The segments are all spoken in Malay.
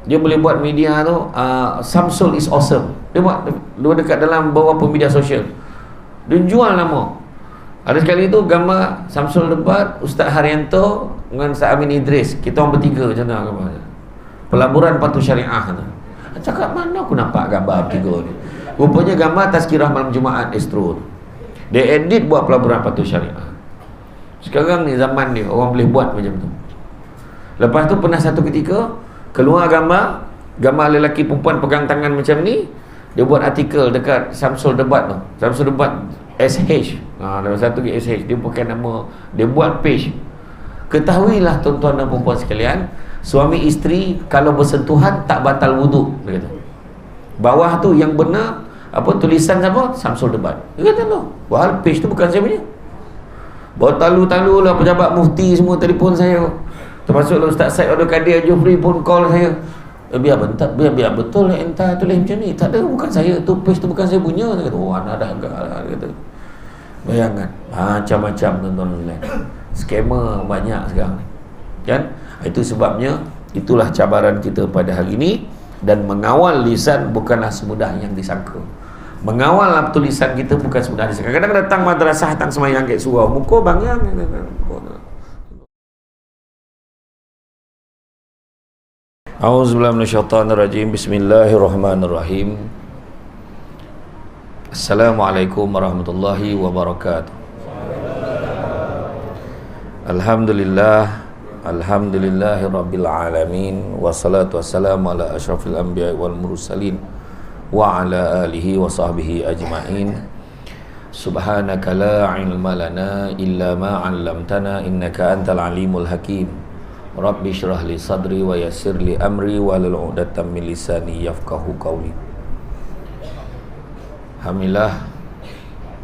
Dia boleh buat media tu, Samsul is awesome. Dia buat dekat dalam beberapa media sosial. Dia jual nama. Ada sekali tu gambar Samsul debat, Ustaz Haryanto dengan Ustaz Amin Idris. Kita orang bertiga macam mana gambar. Pelaburan Patuh Syariah tu. Cakap mana aku nampak gambar bertiga ni. Rupanya gambar Tazkirah Malam Jumaat Astro. Dia edit buat Pelaburan Patuh Syariah. Sekarang ni zaman dia, orang boleh buat macam tu. Lepas tu pernah satu ketika keluar gambar lelaki perempuan pegang tangan macam ni. Dia buat artikel dekat Samsul Debat tu. Samsul Debat SH. Dalam satu SH. Dia pakai nama, dia buat page. Ketahuilah tuan-tuan dan perempuan sekalian, suami isteri kalau bersentuhan tak batal wuduk, dia kata. Bawah tu yang benar tulisan siapa? Samsul Debat. Dia kata tu. Wah, page tu bukan saya punya. Bertalu-talu lah pejabat mufti semua telefon saya. Termasuk Ustaz Said Abdul Kadir Jufri pun call saya. Biar betul lah entah tulis macam ni. Tak ada, bukan saya. Tu page tu bukan saya punya. Dia kata, oh anak dah agak lah. Dia kata, bayangkan macam-macam tuan-tuan. Scammer banyak sekarang ni. Kan? Itu sebabnya, itulah cabaran kita pada hari ini. Dan mengawal lisan bukanlah semudah yang disangka. Mengawal tulisan kita bukan semudah disangka. Kadang-kadang datang madrasah, datang semayang kat surau, muka bangang. A'udzubillahi minasyaitonirrajim. Bismillahirrahmanirrahim. Assalamualaikum warahmatullahi wabarakatuh. Alhamdulillahi rabbil alamin. Wassalatu wassalamu ala asyrafil anbiya'i wal mursalin wa ala alihi wa sahbihi ajma'in. Subhanaka la ilma lana illa ma 'allamtana innaka antal alimul hakim. Rabbi syrah li sadri wa yassir li amri wa lal 'uqdatam min lisani yafqahu qawli. Alhamdulillah.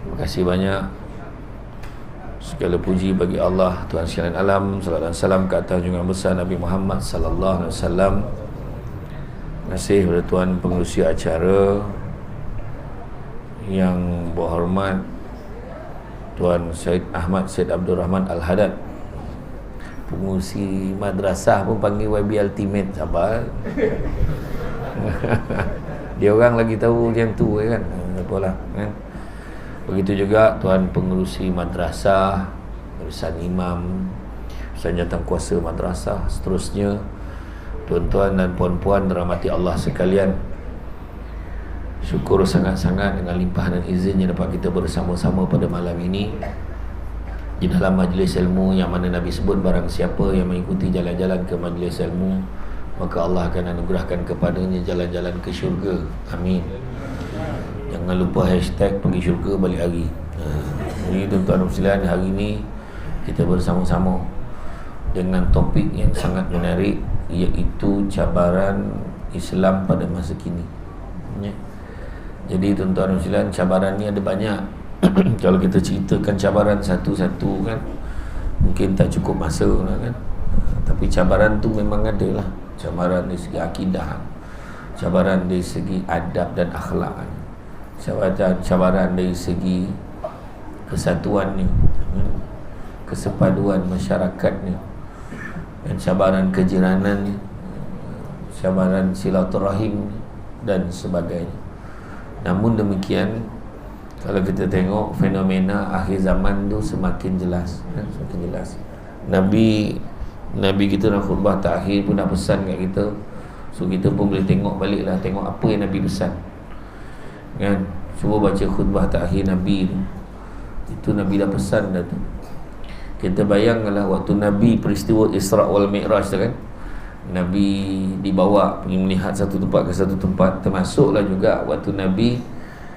Terima kasih banyak. Segala puji bagi Allah Tuhan sekalian alam. Salawat dan salam ke atas junjungan besar Nabi Muhammad sallallahu alaihi wasallam. Terima kasih kepada tuan pengerusi acara yang berhormat Tuan Syed Ahmad Syed Abdul Rahman Al-Haddad, pengurusi madrasah pun panggil YB Ultimate. Sabar. Dia orang lagi tahu macam tu kan. Apalah kan. Begitu juga tuan pengerusi madrasah, urusan imam, urusan jawatankuasa madrasah, seterusnya. Tuan-tuan dan puan-puan dirahmati Allah sekalian. Syukur sangat-sangat dengan limpahan dan izinnya dapat kita bersama-sama pada malam ini di dalam majlis ilmu yang mana Nabi sebut barang siapa yang mengikuti jalan-jalan ke majlis ilmu maka Allah akan anugerahkan kepadanya jalan-jalan ke syurga. Amin. Jangan lupa hashtag pergi syurga balik hari. Jadi tuan-tuan dan sekalian, hari ini kita bersama-sama dengan topik yang sangat menarik, iaitu cabaran Islam pada masa kini. Jadi tuan-tuan dan sekalian, cabaran ni ada banyak. Kalau kita ceritakan cabaran satu-satu kan mungkin tak cukup masa kan. Tapi cabaran tu memang ada lah. Cabaran dari segi akidah, cabaran dari segi adab dan akhlak, cabaran dari segi kesatuan ni, kesepaduan masyarakat ni, dan cabaran kejiranan ni, cabaran silaturahim dan sebagainya. Namun demikian, kalau kita tengok fenomena akhir zaman tu semakin jelas, semakin jelas. Nabi kita dalam khutbah terakhir pun dah pesan kat kita. So kita pun boleh tengok balik lah, tengok apa yang Nabi pesan kan. Cuba baca khutbah terakhir Nabi tu. Itu Nabi dah pesan dah tu. Kita bayangkanlah waktu Nabi peristiwa Isra' wal Mi'raj tu kan, Nabi dibawa pergi melihat satu tempat ke satu tempat. Termasuklah juga waktu Nabi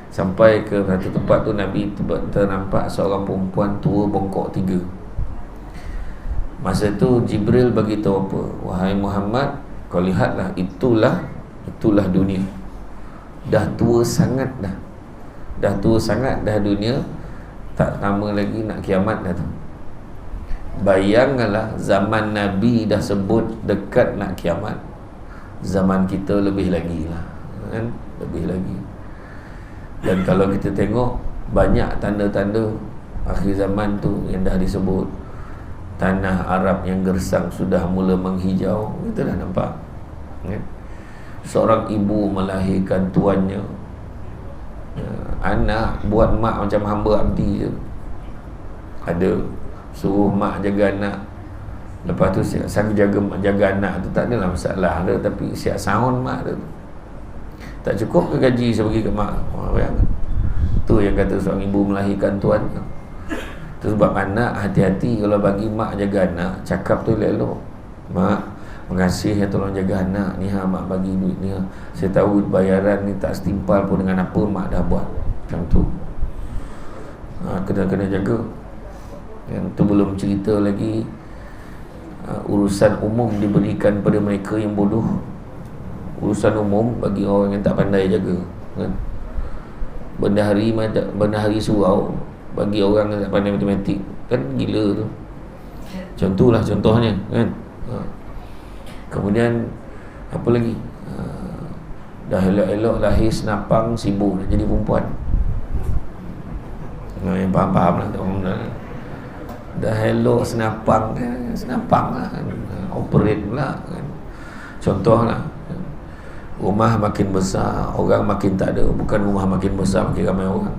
sampai ke satu tempat tu, Nabi ternampak seorang perempuan tua bongkok 3. Masa tu Jibril bagi tahu apa? Wahai Muhammad, kau lihatlah, itulah dunia. Dah tua sangat dah. Dah tua sangat dah dunia. Tak lama lagi nak kiamat dah tu. Bayangkanlah, zaman Nabi dah sebut dekat nak kiamat. Zaman kita lebih lagi lah kan? Lebih lagi. Dan kalau kita tengok, banyak tanda-tanda akhir zaman tu yang dah disebut. Tanah Arab yang gersang sudah mula menghijau. Kita dah nampak kan? Seorang ibu melahirkan tuannya, anak buat mak macam hamba abdi je. Ada suruh mak jaga anak, lepas tu sang jaga anak tu tak adalah masalah dia, tapi siap sound mak dia tu. Tak cukup ke gaji saya bagi ke mak? Tu yang kata seorang ibu melahirkan tuannya. Tu sebab anak hati-hati kalau bagi mak jaga anak, cakap tu elok-elok. Mak, makasih ya tolong jaga anak ni, mak bagi duit ni. Saya tahu bayaran ni tak setimpal pun dengan apa mak dah buat. Macam tu. Kena jaga. Yang tu belum cerita lagi urusan umum diberikan pada mereka yang bodoh. Urusan umum bagi orang yang tak pandai jaga, kan? Bendahari surau bagi orang yang tak pandai matematik, kan gila tu. Contohnya, kan? Kemudian apa lagi? Dah elok-elok lahir senapang, sibuk dah jadi perempuan. Yang faham-faham lah orang. Dah elok senapang lah, kan? Operate pula, kan? Contoh lah, rumah makin besar, orang makin tak ada. Bukan rumah makin besar makin ramai orang.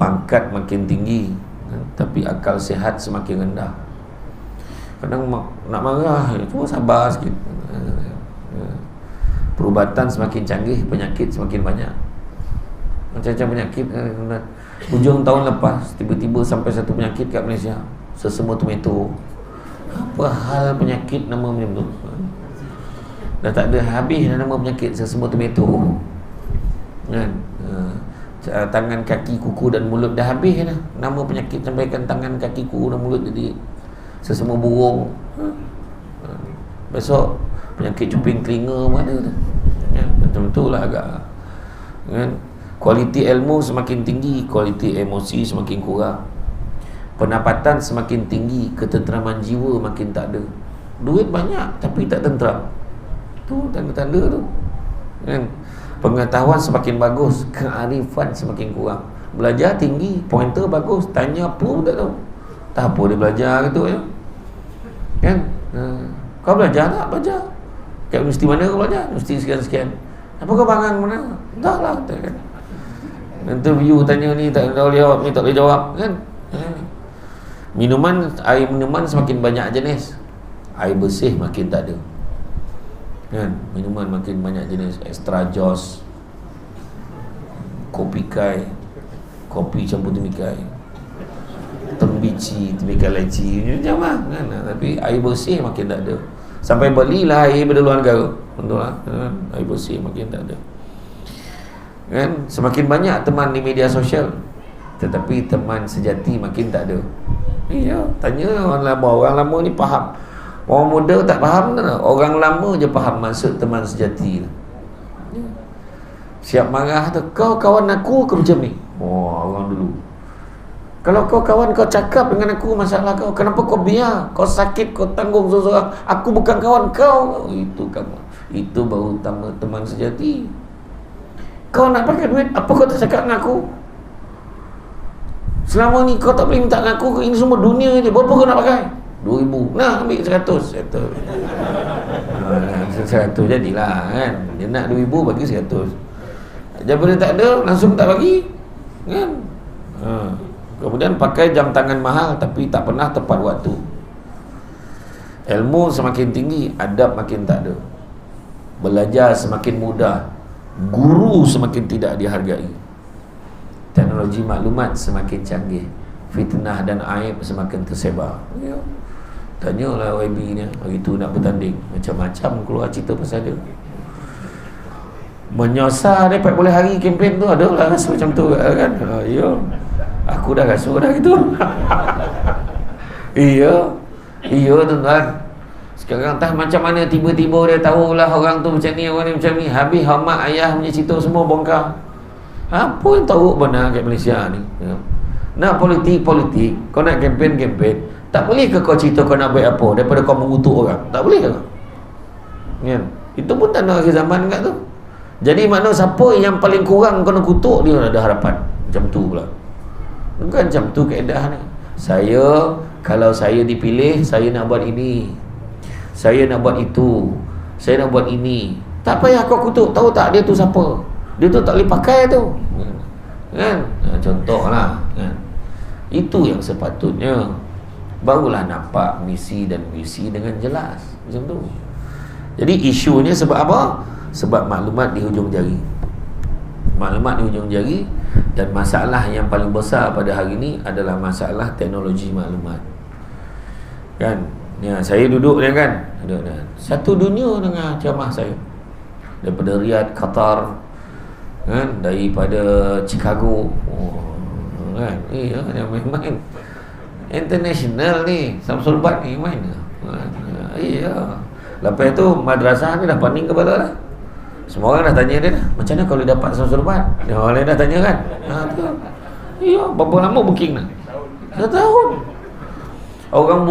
Pangkat makin tinggi, kan? Tapi akal sihat semakin rendah. Kadang nak marah, cuma sabar sikit. Perubatan semakin canggih, penyakit semakin banyak. Macam-macam penyakit. Hujung tahun lepas tiba-tiba sampai satu penyakit kat Malaysia, sesama tomato. Apa hal penyakit nama macam tu? Dah tak ada habis dah nama penyakit sesama tomato, kan? Tangan, kaki, kuku dan mulut dah habis dah nama penyakit, sampaikan tangan, kaki, kuku dan mulut jadi sesama burung. Besok penyakit cuping telinga mana tu, kan? Macam tu lah agak, kan? Kualiti ilmu semakin tinggi, kualiti emosi semakin kurang. Pendapatan semakin tinggi, ketenteraman jiwa makin tak ada. Duit banyak tapi tak tenteram. Tu tanda-tanda tu, kan? Pengetahuan semakin bagus, kearifan semakin kurang. Belajar tinggi, pointer bagus, tanya apa pun tak tahu. Tak apa dia belajar gitu, ya, kan? Kau belajar tak? Belajar kat universiti mana kau belajar? Universiti sekian-sekian. Apa kau bangang mana? Tak lah, kan? Interview tanya ni tak boleh jawab, ni tak boleh jawab, kan? Air minuman semakin banyak jenis, air bersih makin tak ada, kan? Minuman makin banyak jenis, extra jos, kopi kai, kopi campur temikai, tembici, temikai leci, macam lah, kan? Tapi air bersih makin tak ada. Sampai belilah air dari luar negara, betul lah, kan? Air bersih makin tak ada, kan? Semakin banyak teman di media sosial, tetapi teman sejati makin tak ada. Iya, tanya orang lama ni faham. Orang muda tak faham tak? Orang lama je faham maksud teman sejati. Siap marah tu, kau kawan aku ke macam ni? Oh, orang dulu. Kalau kau kawan, kau cakap dengan aku masalah kau. Kenapa kau biar? Kau sakit, kau tanggung seorang. Aku bukan kawan kau. Itu kamu. Itu baru teman sejati. Kau nak pakai duit, apa kau tak cakap dengan aku? Selama ni kau tak boleh minta dengan aku. Ini semua dunia je. Berapa kau nak pakai? 2,000. Nah, ambil 100. 100 jadilah, kan? Dia nak 2,000 bagi 100. Daripada tak ada, langsung tak bagi, kan? Kemudian pakai jam tangan mahal tapi tak pernah tepat waktu. Ilmu semakin tinggi, adab makin tak ada. Belajar semakin mudah, guru semakin tidak dihargai. Teknologi maklumat semakin canggih, fitnah dan aib semakin tersebar. Tanyalah YB ni, hari tu nak bertanding, macam-macam keluar cerita pasal dia. Menyosar dapat boleh hari kempen tu, ada lah rasa macam tu, kan? Ya, aku dah rasa dah gitu. Iya tuan-tuan. Sekarang entah macam mana tiba-tiba dia tahu lah orang tu macam ni, orang ni macam ni. Habis mak ayah punya cerita semua bongkar. Apa yang tahu benar kat Malaysia ni, ya? Nak politik, kau nak kempen, tak boleh ke kau cerita kau nak buat apa daripada kau mengutuk orang? Tak boleh ke? Ya? Itu pun tanda akhir zaman kat tu. Jadi makna siapa yang paling kurang kau nak kutuk, dia ada harapan. Macam tu pula. Bukan macam tu kaedah ni. Kalau saya dipilih, saya nak buat ini, saya nak buat itu, saya nak buat ini. Tak payah kau kutuk. Tahu tak dia tu siapa? Dia tu tak boleh pakai tu, kan? Contohlah, kan? Itu yang sepatutnya. Barulah nampak misi dan visi dengan jelas. Macam tu. Jadi isunya sebab apa? Sebab maklumat di hujung jari. Maklumat di hujung jari. Dan masalah yang paling besar pada hari ini adalah masalah teknologi maklumat, kan? Ya, saya duduk ni kan, satu dunia dengan ceramah saya, daripada Riyadh, Qatar, kan? Daripada Chicago, kan? Yang main international ni, Samsul Bat ni main. Lepas tu madrasah ni dah paning kepala dah. Semua orang dah tanya dia dah, macam mana kalau dapat Samsul Bat? Orang lain dah tanya kan. Berapa lama booking dah? 1 tahun. Orang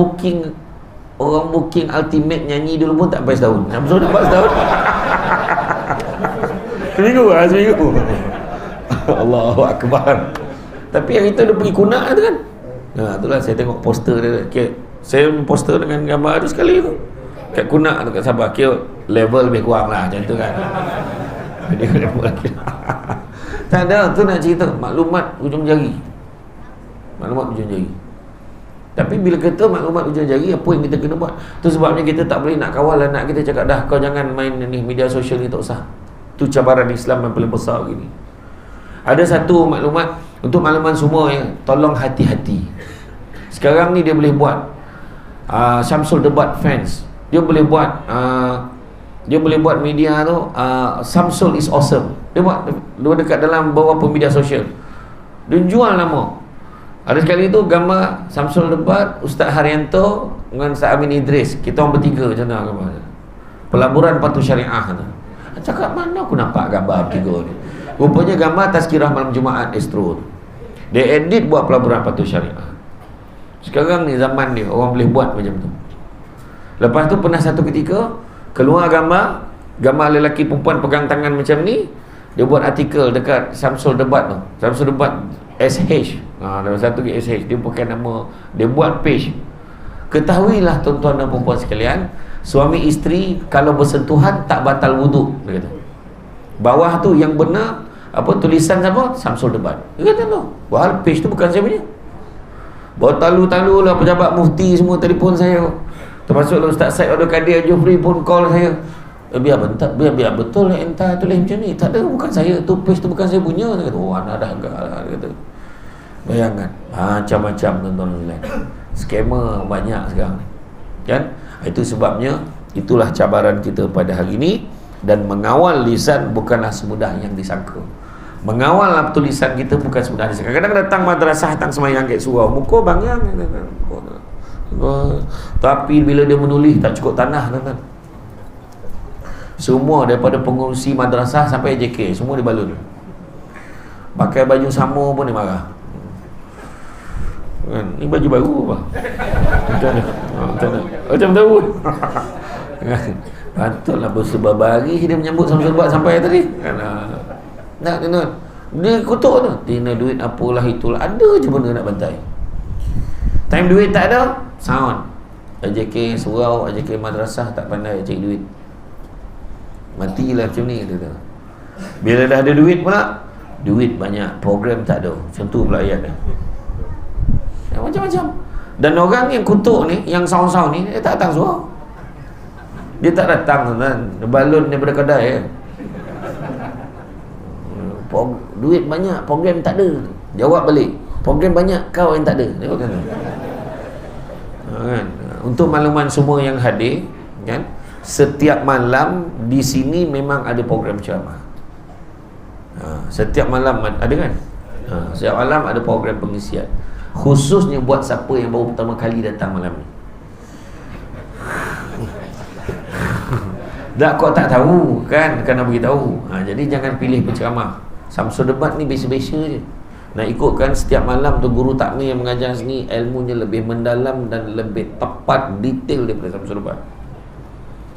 booking ultimate nyanyi dulu pun tak sampai setahun. Samsul dapat setahun. Seminggu. Allahu Akbar. Tapi yang itu dia pergi kunak tu kan. Itulah saya tengok poster dia. Saya poster dengan gambar tu sekali tu. Kat kunak tu kat Sabah. Kira level lebih kurang lah macam tu kan. Dia level lagi. Tak ada, tu nak cerita maklumat hujung jari. Maklumat hujung jari. Tapi bila kata maklumat hujung jari, apa yang kita kena buat? Tu sebabnya kita tak boleh nak kawal anak kita cakap, dah kau jangan main ni media sosial ni, tak usah. Tu cabaran Islam yang paling besar gini. Ada satu maklumat untuk makluman semua ya, tolong hati-hati. Sekarang ni dia boleh buat Syamsul Debat fans. Dia boleh buat media tu Samsul is awesome. Dia dekat dalam beberapa media sosial. Dia jual nama. Ada sekali tu gambar Samsul Debat, Ustaz Haryanto dengan Ustaz Amin Idris. Kita orang bertiga macam mana gambar. Pelaburan Patuh Syariah tu. Cakap mana aku nampak gambar bertiga ni. Rupanya gambar tazkirah malam Jumaat Astro tu. Dia edit buat Pelaburan Patuh Syariah. Sekarang ni zaman ni orang boleh buat macam tu. Lepas tu pernah satu ketika keluar gambar lelaki perempuan pegang tangan macam ni. Dia buat artikel dekat Samsul Debat tu. Samsul Debat SH. Ada satu ke SH. Dia pakai nama, dia buat page. Ketahuilah tuan-tuan dan perempuan sekalian, suami isteri kalau bersentuhan tak batal wuduk, dia kata. Bawah tu yang benar apa tulisan siapa? Samsul Debat. Dia kata tu. Bahal page tu bukan saya punya. Bawa talu-talu lah pejabat mufti semua telefon saya. Termasuklah Ustaz Syed Abdul Kadir Jufri pun call saya. Biar betul lah entah tulis macam ni. Tak ada, bukan saya. Tu page tu bukan saya punya. Dia kata, anak dah agak lah. Dia kata, bayangkan macam-macam tuan-tuan lain. Scammer banyak sekarang ni, kan? Itu sebabnya itulah cabaran kita pada hari ini. Dan mengawal lisan bukanlah semudah yang disangka. Mengawal tulisan kita bukan semudah disangka. Kadang-kadang datang madrasah, datang semayang kat surau, muka bangang, tapi bila dia menulis tak cukup tanah, tuan-tuan. Semua daripada pengurusi madrasah sampai JK semua dibalun. Pakai baju sama pun dia marah. Kan? Ni baju baru apa? Macam tahu. Patutlah bersebab hari dia menyambut Samsul Debat sampai tadi. Nak tuan-tuan. Dia kutuk tu. Tina duit apalah itulah. Ada je benda nak bantai. Time duit tak ada, sound. AJK surau, AJK madrasah tak pandai cari duit. Matilah macam ni kata. Bila dah ada duit pula, duit banyak, program tak ada. Macam tu pula ayat dia. Macam-macam. Dan orang yang kutuk ni, yang sound-sound ni, dia tak datang surau. Dia tak datang tuan-tuan. Balun daripada kedai ya. Duit banyak, program tak ada. Jawab balik, program banyak, kau yang tak ada. Dia kata. Kan? Untuk makluman semua yang hadir, kan? Setiap malam di sini memang ada program ceramah. Setiap malam ada kan? Setiap malam ada program pengisian. Khususnya buat siapa yang baru pertama kali datang malam ni. Tak, kau tak tahu kan, kena beritahu. Jadi jangan pilih penceramah. Samsul Debat ni biasa-biasa je. Nak ikutkan setiap malam tu guru takmir yang mengajar sini ilmunya lebih mendalam dan lebih tepat, detail daripada Samsul Debat.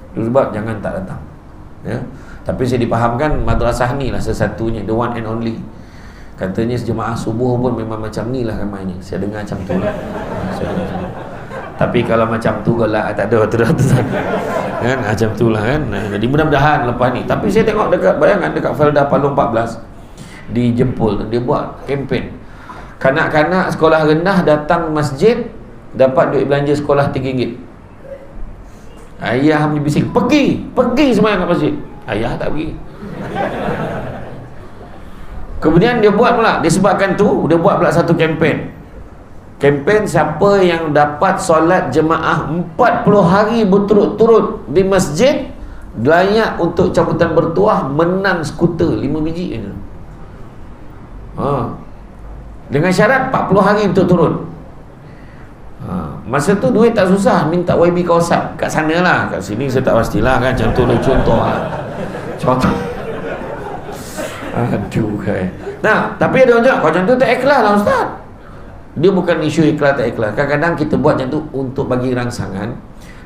Itu sebab jangan tak datang ya. Tapi saya dipahamkan madrasah ni lah sesatunya, the one and only. Katanya sejemaah subuh pun memang macam ni lah ramainya. Saya dengar macam tu lah. Tapi kalau macam tu galak tak ada. kan, macam itulah kan. Jadi mudah-mudahan lepas ni. Tapi saya tengok dekat, bayangan dekat Felda Palung 14 di Jempol, dia buat kempen. Kanak-kanak sekolah rendah datang masjid, dapat duit belanja sekolah RM3. Ayah punya bising, pergi sembahyang kat masjid. Ayah tak pergi. Kemudian dia buat pula, disebabkan tu dia buat pula satu kempen. Kempen siapa yang dapat solat jemaah 40 hari berturut-turut di masjid, layak untuk cabutan bertuah, menang skuter 5 biji. Dengan syarat 40 hari berturut-turut. Masa tu duit tak susah, minta YB Kausap kat sana lah. Kat sini saya tak pastilah kan, contoh lah. Contoh. Aduh kan. Nah, tapi ada orang cakap, kau macam tu tak ikhlas lah Ustaz. Dia bukan isu ikhlas tak ikhlas. Kadang-kadang kita buat macam tu untuk bagi rangsangan.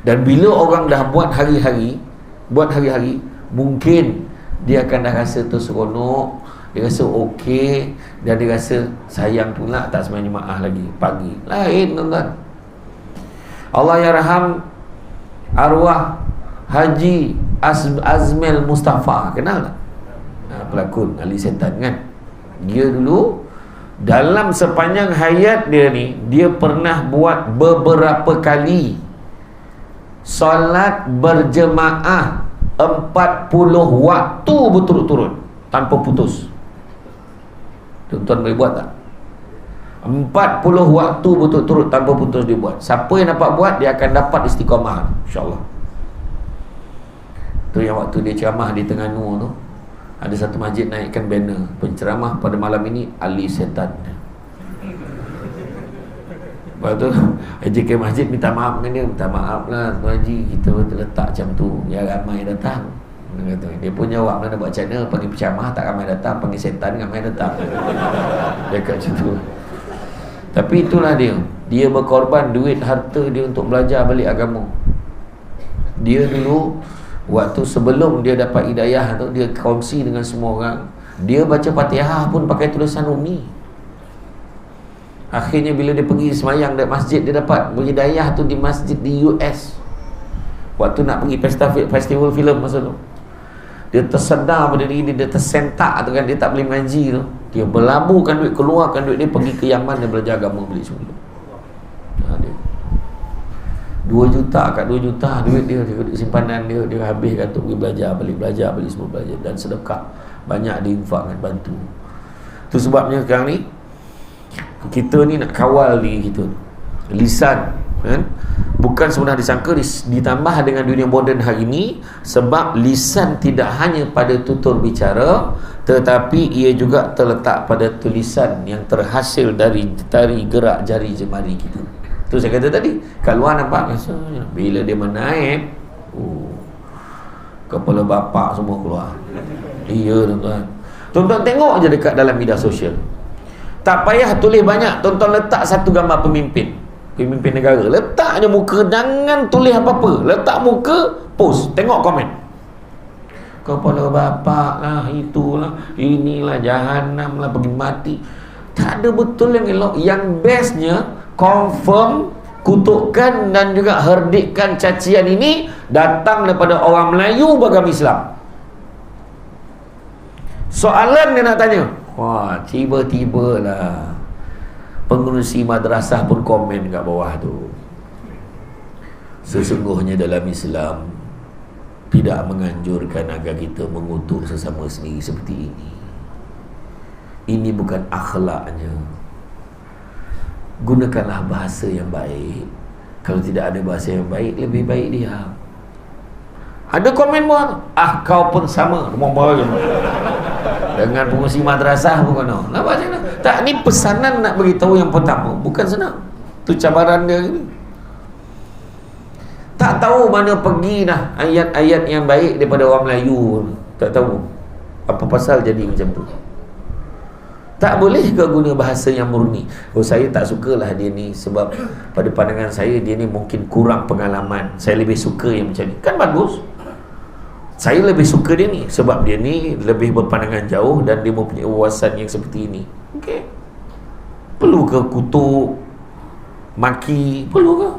Dan bila orang dah buat hari-hari, mungkin dia akan dah rasa terseronok, dia rasa okey, dan dia rasa sayang pula tak sembahyang jemaah lagi pagi. Lain tuan-tuan. Allah yarham arwah Haji Azmel Mustafa, kenal tak? Pelakon Ali Setan kan. Dia dulu dalam sepanjang hayat dia ni, dia pernah buat beberapa kali solat berjemaah 40 waktu berturut-turut tanpa putus. Tuan-tuan boleh buat tak? 40 waktu berturut-turut tanpa putus dia buat. Siapa yang dapat buat, dia akan dapat istiqamah, insyaAllah. Tu yang waktu dia ceramah di Terengganu tu, ada satu masjid naikkan banner, penceramah pada malam ini Ali Setan. Lepas tu AJK masjid minta maaf dengan dia, minta maaf lah Tuan Haji, kita letak macam tu biar ramai datang. Dia pun jawab lah, nak buat macam mana, panggil penceramah tak ramai datang, panggil setan ramai datang. Dia kat macam tu. Tapi itulah dia berkorban duit harta dia untuk belajar balik agama. Dia dulu waktu sebelum dia dapat hidayah tu, dia kongsi dengan semua orang, dia baca Fatihah pun pakai tulisan Umi. Akhirnya bila dia pergi semayang di masjid, dia dapat hidayah tu di masjid di US. Waktu nak pergi festival filem masa tu, dia tersedar pada diri dia, tersentak tu kan, dia tak boleh mengaji tu, dia berlabuhkan duit, keluarkan duit dia, pergi ke Yaman dan belajar agama balik semula. Dia 2 juta kat 2 juta duit dia simpanan dia habiskan untuk pergi belajar balik semua, belajar dan sedekah banyak diinfakkan, bantu. Tu sebabnya sekarang ni kita ni nak kawal diri kita, lisan kan? Bukan sebenarnya disangka ditambah dengan dunia moden hari ini, sebab lisan tidak hanya pada tutur bicara, tetapi ia juga terletak pada tulisan yang terhasil dari tari gerak jari jemari kita. Tu saya kata tadi, kat luar nampak biasanya, bila dia menaip, kepala bapak semua keluar. Iya tuan-tuan. Tuan-tuan tengok je dekat dalam media sosial, tak payah tulis banyak, tuan-tuan letak satu gambar pemimpin negara, letak je muka, jangan tulis apa-apa, letak muka, post, tengok komen, kepala bapak lah, itulah, inilah, jahanam lah, pergi mati. Tak ada betul yang elok. Yang bestnya, confirm kutukan dan juga herdikan cacian ini datang daripada orang Melayu beragama Islam. Soalan dia nak tanya, wah, tiba-tiba lah pengurusi madrasah pun komen kat bawah tu, sesungguhnya dalam Islam tidak menganjurkan agar kita mengutuk sesama sendiri seperti ini. Ini bukan akhlaknya. Gunakanlah bahasa yang baik. Kalau tidak ada bahasa yang baik, lebih baik diam. Ada komen buat, kau pun sama dengan pengurusi madrasah pun kena. Nak baca nak. Tak, ni pesanan nak beritahu yang pertama, bukan senang. Tu cabaran dia ni. Tak tahu mana pergi dah ayat-ayat yang baik daripada orang Melayu. Tak tahu apa pasal jadi macam tu. Tak boleh ke guna bahasa yang murni? Saya tak sukalah dia ni, sebab pada pandangan saya dia ni mungkin kurang pengalaman. Saya lebih suka yang macam ni. Kan bagus. Saya lebih suka dia ni sebab dia ni lebih berpandangan jauh dan dia mempunyai wawasan yang seperti ini. Okey. Perlu ke kutuk, maki? Perlu ke?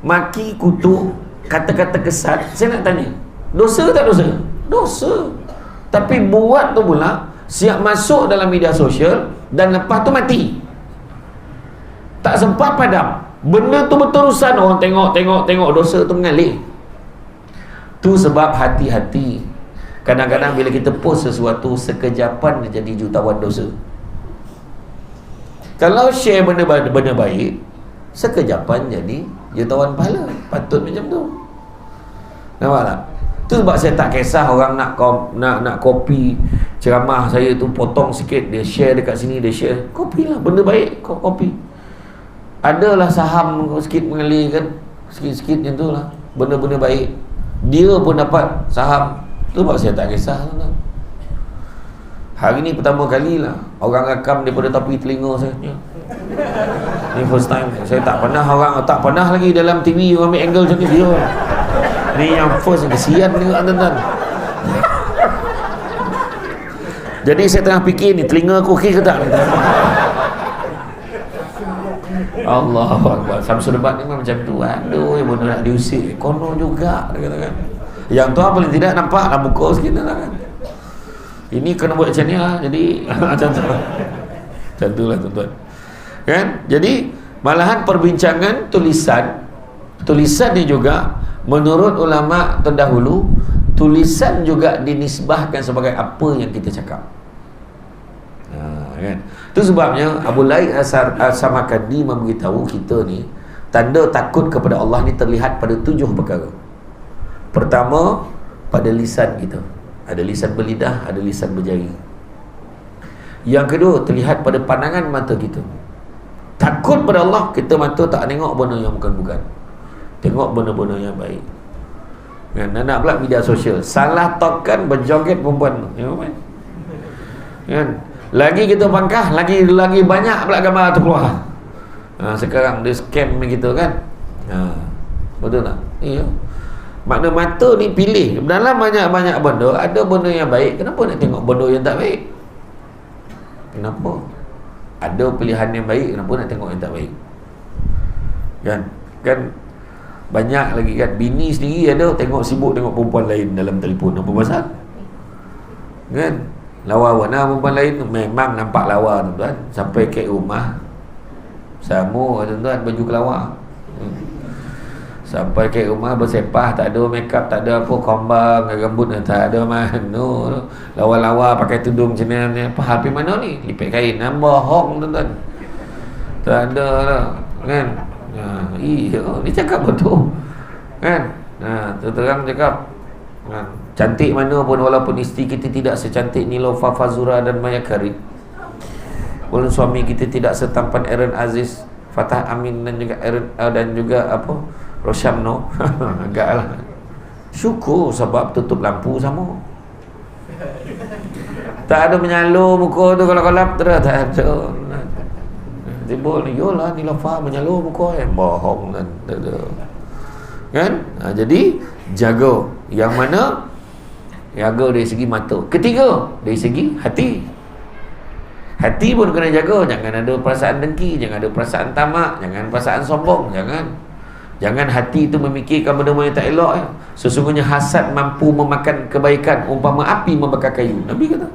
Maki, kutuk, kata-kata kesat, saya nak tanya, dosa tak dosa? Dosa. Tapi buat tu pula siap masuk dalam media sosial dan lepas tu mati, tak sempat padam. Benda tu berterusan, orang tengok dosa tu mengalir. Tu sebab hati-hati. Kadang-kadang bila kita post sesuatu, sekejapan dia jadi jutawan dosa. Kalau share benda baik, sekejapan jadi jutawan pahala. Patut macam tu. Nampak tak? Tu sebab saya tak kisah orang nak copy ceramah saya tu, potong sikit, dia share dekat sini, dia share. Copy lah, benda baik kau copy. Adalah saham sikit mengalir kan, sikit-sikit macam tu lah, benda-benda baik. Dia pun dapat saham. Tu sebab saya tak kisah tuan. Hari ni pertama kali lah orang rakam daripada tepi telinga saya. Ni first time. Saya tak pernah lagi dalam TV orang ambil angle macam ni. Dia ni yang first, kesian juga tuan-tuan. Jadi saya tengah fikir ni, telinga aku okey ke tak? Allahuakbar. Samsul Debat ni memang macam tu. Aduh, yang benda nak diusik kono juga, dia katakan. Yang tu paling tidak nampak lah muka sikit lah kan. Ini kena buat macam ni lah. Jadi macam tu lah tuan-tuan kan. Jadi malahan perbincangan tulisan ni juga menurut ulama terdahulu, tulisan juga dinisbahkan sebagai apa yang kita cakap. Kan? Itu sebabnya Abu Laik As-Samarkandi memberitahu kita ni, tanda takut kepada Allah ni terlihat pada 7 perkara. Pertama, pada lisan kita. Ada lisan berlidah, ada lisan berjari. Yang kedua, terlihat pada pandangan mata kita. Takut pada Allah, kita mata tak tengok benda yang bukan-bukan, tengok benda-benda yang baik. Kan? Nak pula media sosial, salah tokan berjoget perempuan tu, kan? Lagi kita pangkah, lagi banyak pula gambar tu keluar. Sekarang dia scam kita kan. Betul tak? Iya. Makna mata ni pilih. Dalam banyak-banyak benda, ada benda yang baik, kenapa nak tengok benda yang tak baik? Kenapa? Ada pilihan yang baik, kenapa nak tengok yang tak baik? Kan banyak lagi kan, bini sendiri ada sibuk tengok perempuan lain dalam telefon. Apa pasal? Kan? Lawa warna perempuan lain, memang nampak lawa tuan-tuan. Sampai ke rumah sama tuan-tuan, baju kelawar. Sampai ke rumah bersepah, tak ada make up, tak ada apa, kombang, rambut tak ada mana. Lawa-lawa pakai tudung macam ni. Apa hal pergi mana ni? Lipet kain, bohong tuan-tuan. Tak ada lah kan. Iya, ni cakap betul kan. Terang cakap kan, cantik mana pun, walaupun isteri kita tidak secantik Niloufar Fazura dan Maya Karim, walaupun suami kita tidak setampan Aaron Aziz, Fatah Amin dan juga apa, Rosyamno, agaklah syukur sebab tutup lampu sama. Tak ada menyalur muka tu, kalau kolap terus tak ada. Timbul ni, yolah Niloufar menyalur muka bohong kan. Kan? Jadi jaga. Yang mana? Jaga dari segi mata. Ketiga, dari segi hati. Hati pun kena jaga. Jangan ada perasaan dengki, jangan ada perasaan tamak, jangan perasaan sombong, Jangan hati itu memikirkan benda-benda yang tak elok. Sesungguhnya hasad mampu memakan kebaikan umpama api membakar kayu. Nabi kata.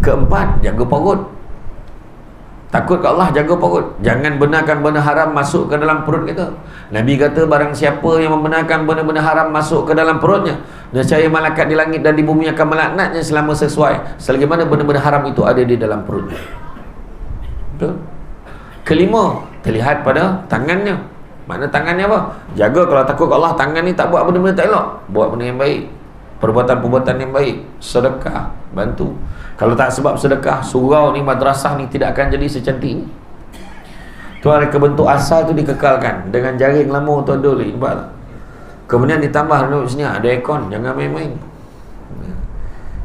Keempat, jaga perut. Takut ke Allah, jaga perut. Jangan benarkan benda haram masuk ke dalam perut kita. Nabi kata, barang siapa yang membenarkan benda-benda haram masuk ke dalam perutnya, nescaya malaikat di langit dan di bumi akan melaknatnya selama sesuai selagi mana benda-benda haram itu ada di dalam perutnya. Betul? Kelima, terlihat pada tangannya. Makna tangannya apa? Jaga, kalau takut ke Allah, tangan ni tak buat benda-benda tak elok, buat benda yang baik, perbuatan-perbuatan yang baik, sedekah, bantu. Kalau tak sebab sedekah, surau ni, madrasah ni tidak akan jadi secantik ni. Tu ada kebentuk asal tu dikekalkan dengan jaring lama tu ada lagi, nampak tak? Kemudian ditambah sini ada aircon, jangan main-main.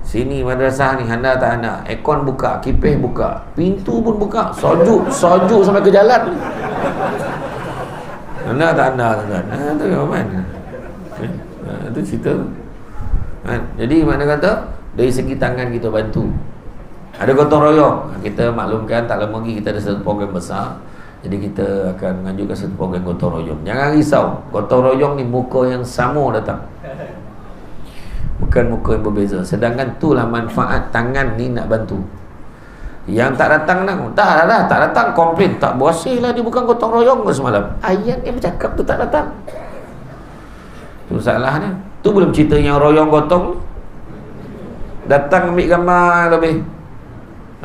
Sini madrasah ni, anda tak anda, aircon buka, kipas buka, pintu pun buka, sojuk sampai ke jalan. Anda tak anda tuan-tuan. Tu mana? Itu cerita tu. Jadi mana kata, dari segi tangan kita bantu. Ada gotong royong. Kita maklumkan tak lama lagi kita ada satu program besar Jadi kita akan mengajukan satu program gotong royong. Jangan risau, gotong royong ni muka yang sama datang, bukan muka yang berbeza. Sedangkan itulah manfaat tangan ni nak bantu. Yang tak datang dah tak datang, komplain, tak bersih lah, dia bukan gotong royong ke semalam. Ayat yang bercakap tu tak datang, tu salahnya. Tu belum cerita yang royong gotong datang ambil gambar lebih.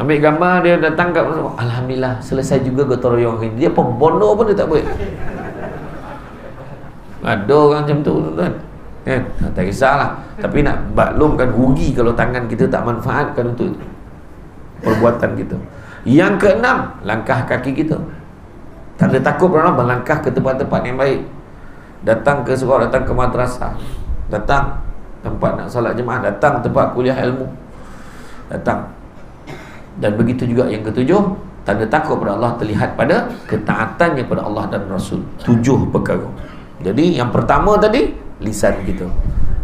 Ambil gambar, dia datang kat, alhamdulillah selesai juga gotong royong ini. Dia pembono pun dia tak boleh. Ada orang macam tu tuan. Tak kisahlah. Tapi nak maklumkan rugi kalau tangan kita tak manfaatkan untuk perbuatan kita. Yang keenam, langkah kaki kita. Tanda takut orang melangkah ke tempat-tempat yang baik. Datang ke sekolah, datang ke madrasah, datang tempat nak salat jemaah, datang tempat kuliah ilmu, datang. Dan begitu juga yang ketujuh, tanda takut pada Allah terlihat pada ketaatannya pada Allah dan Rasul. 7 perkara. Jadi yang pertama tadi, lisan kita,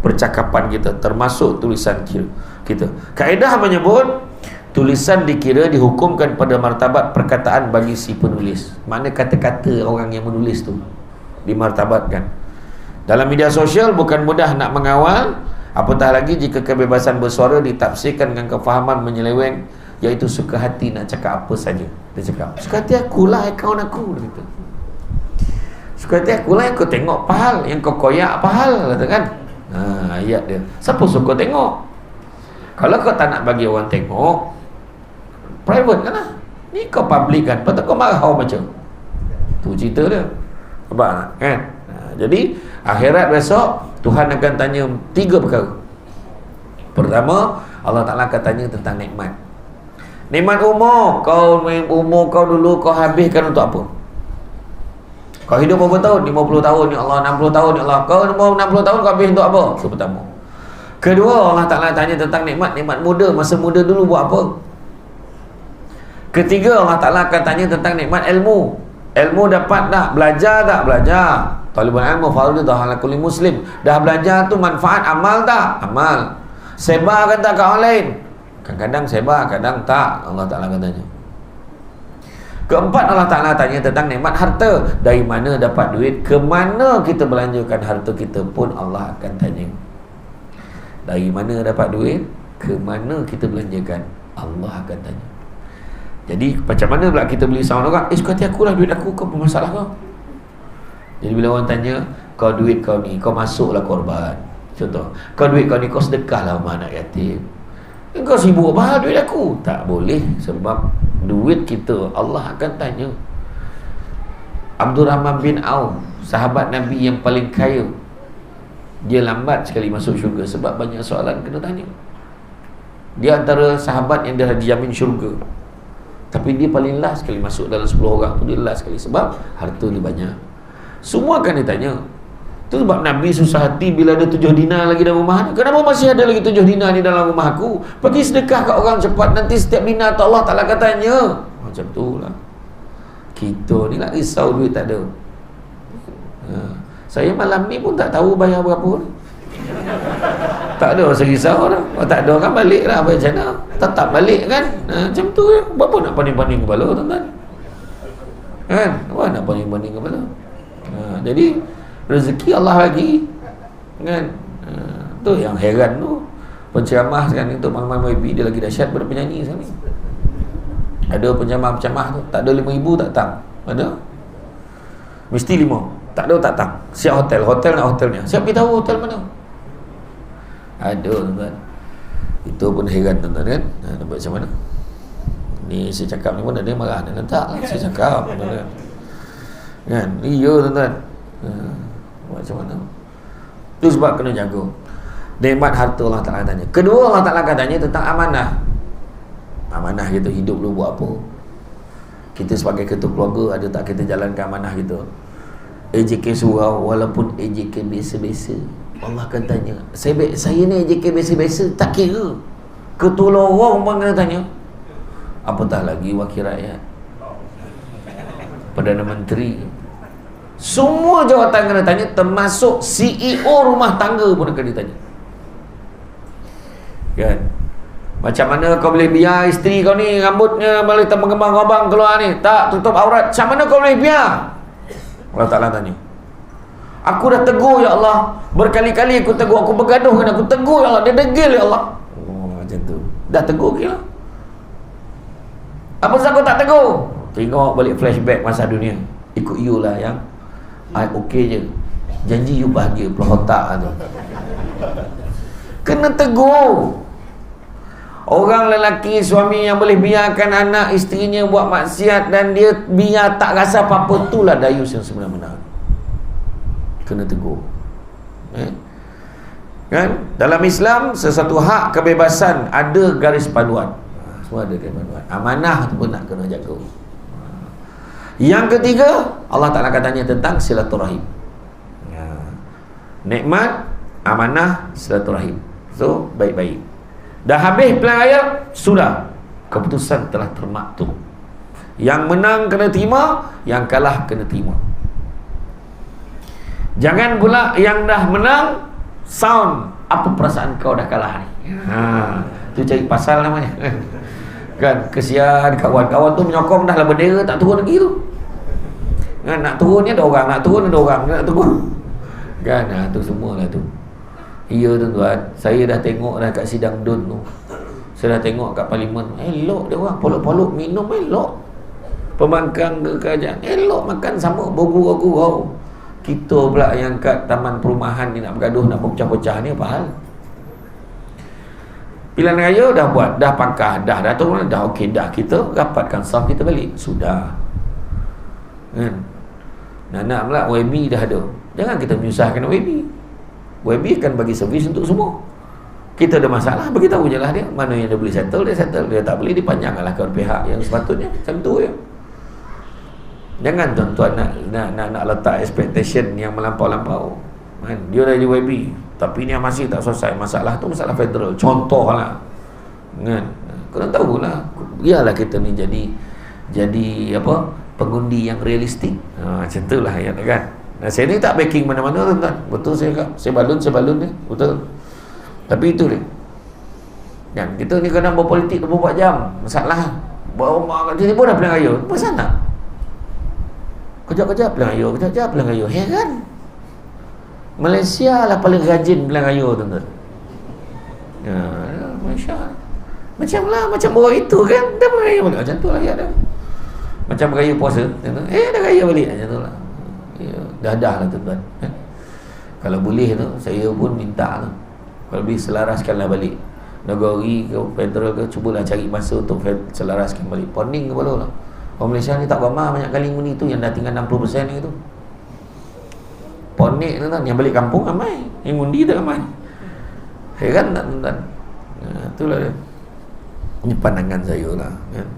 percakapan kita, termasuk tulisan kita. Kaedah menyebut tulisan dikira dihukumkan pada martabat perkataan bagi si penulis. Mana kata-kata orang yang menulis tu dimartabatkan. Dalam media sosial bukan mudah nak mengawal, apatah lagi jika kebebasan bersuara ditafsirkan dengan kefahaman menyeleweng, iaitu suka hati nak cakap apa saja. Dia cakap, suka hati akulah akaun aku, dia kata. Suka hati akulah yang kau tengok pahal, yang kau koyak pahal, kata kan. Ayat dia. Siapa suka tengok? Kalau kau tak nak bagi orang tengok, private kan lah. Ni kau public kan, patut kau marah orang baca. Tu cerita dia. Nampak kan? Jadi akhirat besok Tuhan akan tanya 3 perkara. Pertama, Allah Ta'ala akan tanya tentang nikmat. Nikmat umur kau dulu kau habiskan untuk apa? Kau hidup berapa tahun? 50 tahun ya Allah, 60 tahun ya Allah. Kau umur 60 tahun kau habis untuk apa? Itu pertama. Kedua, Allah Ta'ala tanya tentang nikmat muda. Masa muda dulu buat apa? Ketiga, Allah Ta'ala akan tanya tentang nikmat ilmu. Ilmu dapat tak? Belajar tak? Belajar. Talibul ilmu fardhu ala kulli muslim. Dah belajar tu manfaat amal tak? Amal. Sebarkan tak kat orang lain? Kadang-kadang sebar, kadang tak. Allah Ta'ala akan tanya. Keempat, Allah Ta'ala tanya tentang nikmat harta. Dari mana dapat duit? Ke mana kita belanjakan harta kita pun Allah akan tanya. Dari mana dapat duit? Ke mana kita belanjakan? Allah akan tanya. Jadi macam mana pula kita beli sama orang? Suka hati aku lah, duit aku, kau apa masalah kau? Jadi bila orang tanya, kau duit kau ni, kau masuklah korban. Contoh, kau duit kau ni, kau sedekahlah sama anak yatim. Kau sibuk apa duit aku? Tak boleh, sebab duit kita Allah akan tanya. Abdul Rahman bin Auf, sahabat Nabi yang paling kaya, dia lambat sekali masuk syurga sebab banyak soalan kena tanya. Dia antara sahabat yang dah dijamin syurga, tapi dia paling last sekali masuk dalam 10 orang tu. Dia last sekali sebab harta dia banyak. Semua akan ditanya. Itu sebab Nabi susah hati bila ada 7 dinar lagi dalam rumah. Kenapa masih ada lagi 7 dinar ni dalam rumah aku? Pergi sedekah kat orang cepat, nanti setiap dinar Allah Ta'ala akan tanya. Macam tu lah. Kita ni nak risau duit tak ada. Saya malam ni pun tak tahu bayar berapa. Tak ada rasa risau dah. Kalau tak ada kan balik lah. Macam mana? Tetap balik kan. Macam tu ya. Berapa nak banding-banding kepala tuan-tuan? Kan? Apa nak banding-banding kepala? Jadi rezeki Allah lagi kan. Tu yang heran tu. Penceramah sekarang untuk malam-malam WB dia lagi dahsyat pada penyanyi sekarang ni. Ada penceramah-penceramah tu tak ada 5,000 tak datang. Ada? Mesti 5. Tak ada tak datang. Siap hotel nak hotelnya. Siap beritahu hotel mana? Ada tuan-tuan. Itu pun heran tuan-tuan kan. Nampak macam mana? Ni saya cakap ni pun ada yang marah. Tak lah saya cakap tuan-tuan kan. Iya tuan-tuan. Macam mana? Itu sebab kena jaga nikmat harta. Allah Ta'ala tanya. Kedua, Allah Ta'ala akan tanya tentang amanah. Amanah kita hidup dulu buat apa? Kita sebagai ketua keluarga, ada tak kita jalankan amanah kita? AJK surau walaupun AJK biasa-biasa, Allah akan tanya. Saya ni AJK biasa-biasa tak kira. Ketua lorong pun kena tanya. Apatah lagi wakil rakyat, Perdana Menteri. Semua jawatan kena tanya, termasuk CEO rumah tangga pun akan ditanya. Kan? Macam mana kau boleh biar isteri kau ni rambutnya boleh terkembang-kembang keluar ni, tak tutup aurat, macam mana kau boleh biar? Allah Ta'ala tanya. Aku dah tegur ya Allah, berkali-kali aku tegur, aku bergaduh dengan aku tegur ya Allah, dia degil ya Allah. Oh, macam tu. Dah tegur ke lah? Apa sebab kau tak tegur? Tengok balik flashback masa dunia. Ikut you lah yang I okey je. Janji you bahagia peluh otak tu. Kena tegur. Orang lelaki suami yang boleh biarkan anak isterinya buat maksiat dan dia biar tak rasa apa-apa, itulah dayus yang sebenar-benar. Kena tegur. Kan? Dalam Islam sesuatu hak kebebasan ada garis panduan. Semua ada garis panduan. Amanah tu pun nak kena jaga. Yang ketiga, Allah Ta'ala katanya tentang silaturahim. Nikmat, amanah, silaturahim. So, baik-baik. Dah habis pilihan raya, sudah. Keputusan telah termaktub. Yang menang kena terima, yang kalah kena terima. Jangan pula yang dah menang sound, apa perasaan kau dah kalah ni? Tu cari pasal namanya. Kan, kesian kawan-kawan tu menyokong dah lah bendera tak turun lagi tu. Kan, nak turun ni ada orang, nak turun ada orang, nak turun. Kan, tu semualah tu. Ya tuan-tuan, saya dah tengok dah kat sidang DUN tu. Saya dah tengok kat parlimen, elok dia orang polok-polok minum elok. Pembangkang ke kerajaan elok, makan sama bergurau-gurau. Kita pula yang kat taman perumahan ni nak bergaduh, nak berpecah-pecah ni apa hal? Pilihan raya dah buat, dah pangkah, dah turun, dah okey, dah kita rapatkan saf kita balik. Sudah. Kan? Nak pula YB dah ada. Jangan kita menyusahkan YB. YB akan bagi servis untuk semua. Kita ada masalah, beritahu je lah dia. Mana yang dia boleh settle, dia settle. Dia tak boleh, dipanjangkanlah ke pihak yang sepatutnya. Macam tu je. Jangan tuan-tuan nak letak expectation yang melampau-lampau. Dia dah jadi YB, tapi ni masih tak selesai. Masalah tu masalah federal. Contoh lah. Kena tahulah. Biarlah kita ni jadi apa, pengundi yang realistik. Macam tu lah ayat kan. Saya ni tak backing mana-mana tuan-tuan. Betul saya cakap. Saya balun ni. Betul. Tapi itu dia. Yang kita ni kadang berpolitik 24 jam. Masalah. Bawa tiba-tiba dah pilihan raya. Pasal nak? Kejap-kejap pilihan raya. Kejap-kejap pilihan raya. Heran. Malaysia lah paling rajin pilihan raya tuan-tuan. Malaysia. Macam orang itu kan. Dah pilihan raya balik. Macam tu lah ya dah. Macam raya puasa. Dah raya balik. Macam tu lah. Dah lah tuan-tuan. Kalau boleh tu saya pun minta tu, kalau boleh selaraskanlah balik negeri ke federal ke, cubalah cari masa untuk selaraskan balik. Poning kepala lah. Orang Malaysia ni tak ramah banyak kali ngundi tu, yang dah tinggal 60% ni tu. Ponik tu kan, yang balik kampung ramai, yang ngundi tak ramai. Heran tak tuan-tuan? Itulah dia. Ini pandangan saya lah kan?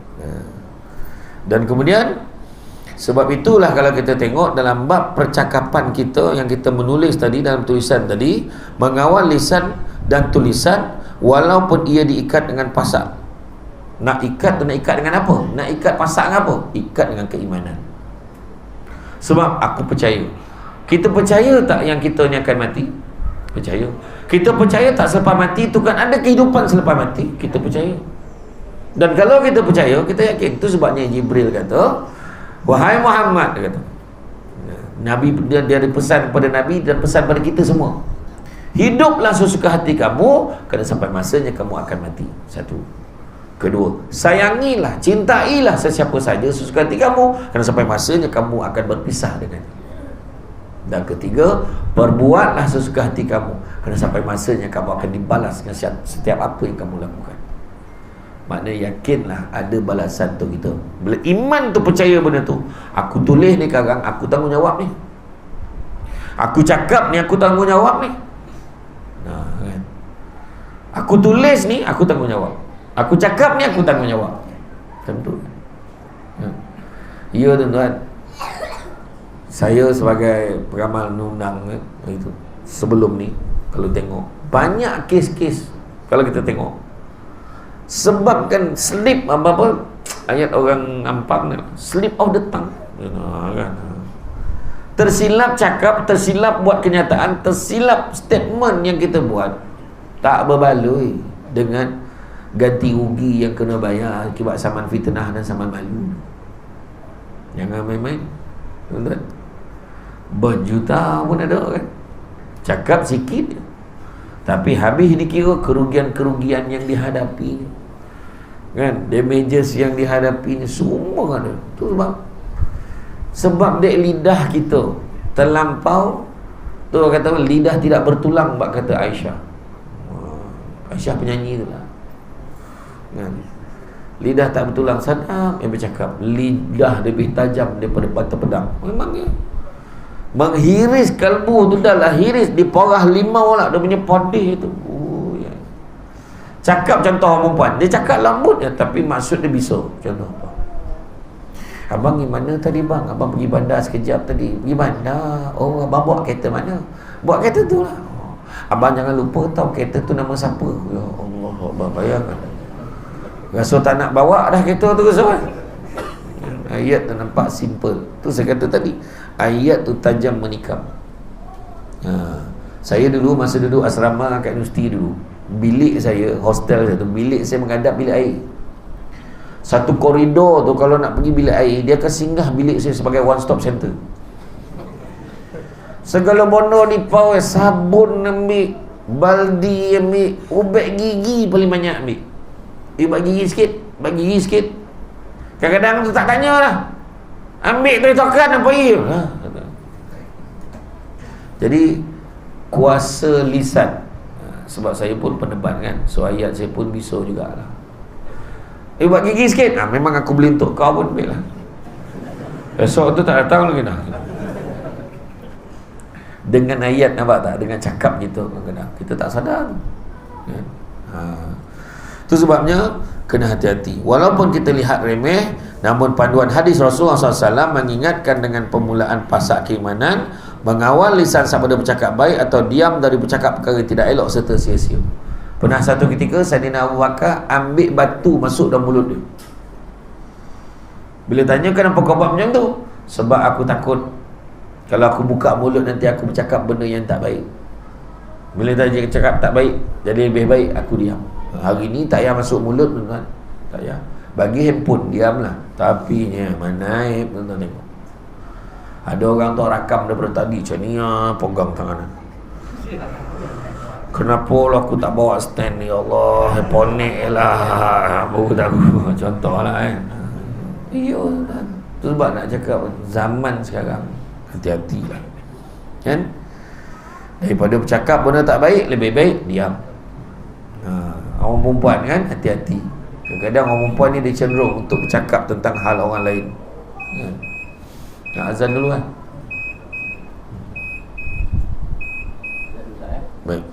Dan kemudian sebab itulah kalau kita tengok dalam bab percakapan kita yang kita menulis tadi dalam tulisan tadi, mengawal lisan dan tulisan walaupun ia diikat dengan pasak. Nak ikat dengan apa? Nak ikat pasak dengan apa? Ikat dengan keimanan. Sebab aku percaya. Kita percaya tak yang kita ni akan mati? Percaya. Kita percaya tak selepas mati tu kan ada kehidupan selepas mati? Kita percaya. Dan kalau kita percaya, kita yakin. Itu sebabnya Jibril kata, wahai Muhammad, dia kata, Nabi dia ada pesan kepada Nabi dan pesan pada kita semua. Hiduplah sesuka hati kamu kerana sampai masanya kamu akan mati. Satu. Kedua, sayangilah, cintailah sesiapa saja sesuka hati kamu kerana sampai masanya kamu akan berpisah dengannya. Dan ketiga, perbuatlah sesuka hati kamu kerana sampai masanya kamu akan dibalas dengan setiap apa yang kamu lakukan. Maknanya yakinlah ada balasan untuk kita. Bila iman tu percaya benda tu, aku tulis ni sekarang, aku tanggungjawab ni. Aku cakap ni, aku tanggungjawab ni. Kan? Aku tulis ni, aku tanggungjawab. Aku cakap ni, aku tanggungjawab. Tentu. Ya tuan-tuan, saya sebagai peramal undang itu sebelum ni, kalau tengok banyak kes-kes, kalau kita tengok sebabkan slip apa-apa, ayat orang Ampang ni, slip of the tongue, kan? Tersilap cakap, tersilap buat kenyataan, tersilap statement yang kita buat, tak berbaloi dengan ganti rugi yang kena bayar akibat saman fitnah dan saman malu. Jangan main-main, tuan-tuan. Berjuta pun ada kan, cakap sikit tapi habis dikira kerugian-kerugian yang dihadapi kan, damages yang dihadapi ni semua ada. Tu sebab dek lidah kita terlampau tu, kata lidah tidak bertulang, bak kata Aisyah. Aisyah penyanyi tu lah kan? Lidah tak bertulang, sadap yang bercakap. Lidah lebih tajam daripada bata pedang. Memangnya menghiris kalbu tu, dah lah hiris di porah limau lah dia punya podih tu. Ya. Cakap contoh orang perempuan, dia cakap lembut ya, tapi maksud dia bisu. Contoh apa? Abang pergi mana tadi bang? Abang pergi bandar sekejap tadi. Pergi bandar? Oh, abang bawa kereta mana? Bawa kereta tu lah. Oh, abang jangan lupa tahu kereta tu nama siapa. Ya Allah, abang bayangkan, rasa tak nak bawa dah kereta tu, rasa kan? Ayat tu nampak simple. Tu saya kata tadi, ayat tu tajam menikam. Saya dulu masa duduk asrama kat universiti dulu, bilik saya, hostel saya tu, bilik saya menghadap bilik air. Satu koridor tu kalau nak pergi bilik air, dia akan singgah bilik saya sebagai one stop center. Segala benda dipau, sabun ambil, baldi ambil, ubat gigi paling banyak ambil. Bagi gigi sikit, bagi gigi sikit. Kadang-kadang tu tak tanya lah, ambil tu tokan apa ia lah. Jadi kuasa lisan, sebab saya pun penebat kan, so ayat saya pun bisu jugalah. Buat gigi sikit, memang aku beli untuk kau pun ambil lah. Esok tu tak datang lagi dah. Dengan ayat, nampak tak? Dengan cakap gitu kadang-kadang kita tak sadar kan? Itu sebabnya kena hati-hati. Walaupun kita lihat remeh, namun panduan hadis Rasulullah SAW mengingatkan dengan permulaan pasak keimanan, mengawal lisan sabda bercakap baik atau diam dari bercakap perkara tidak elok serta sia-sia. Pernah satu ketika Saidina Abu Bakar ambil batu masuk dalam mulut dia. Bila tanya kenapa kau buat macam tu? Sebab aku takut kalau aku buka mulut nanti aku bercakap benda yang tak baik. Bila dia cakap tak baik, jadi lebih baik aku diam. Hari ni tak payah masuk mulut, tuan-tuan. Tak payah. Bagi handphone, diamlah. Tapi mana tuan-tuan tengok. Ada orang tu rakam daripada tadi macam ni, pegang tangan. Kenapa lah aku tak bawa stand ni, Allah, ponek lah. Baru tahu. Contoh lah kan. Iya, tu sebab nak cakap zaman sekarang, hati-hati lah kan. Daripada bercakap benda tak baik, lebih baik diam. Orang perempuan kan, hati-hati. Kadang-kadang orang perempuan ni dia cenderung untuk bercakap tentang hal orang lain. Nak azan dulu kan. Baik.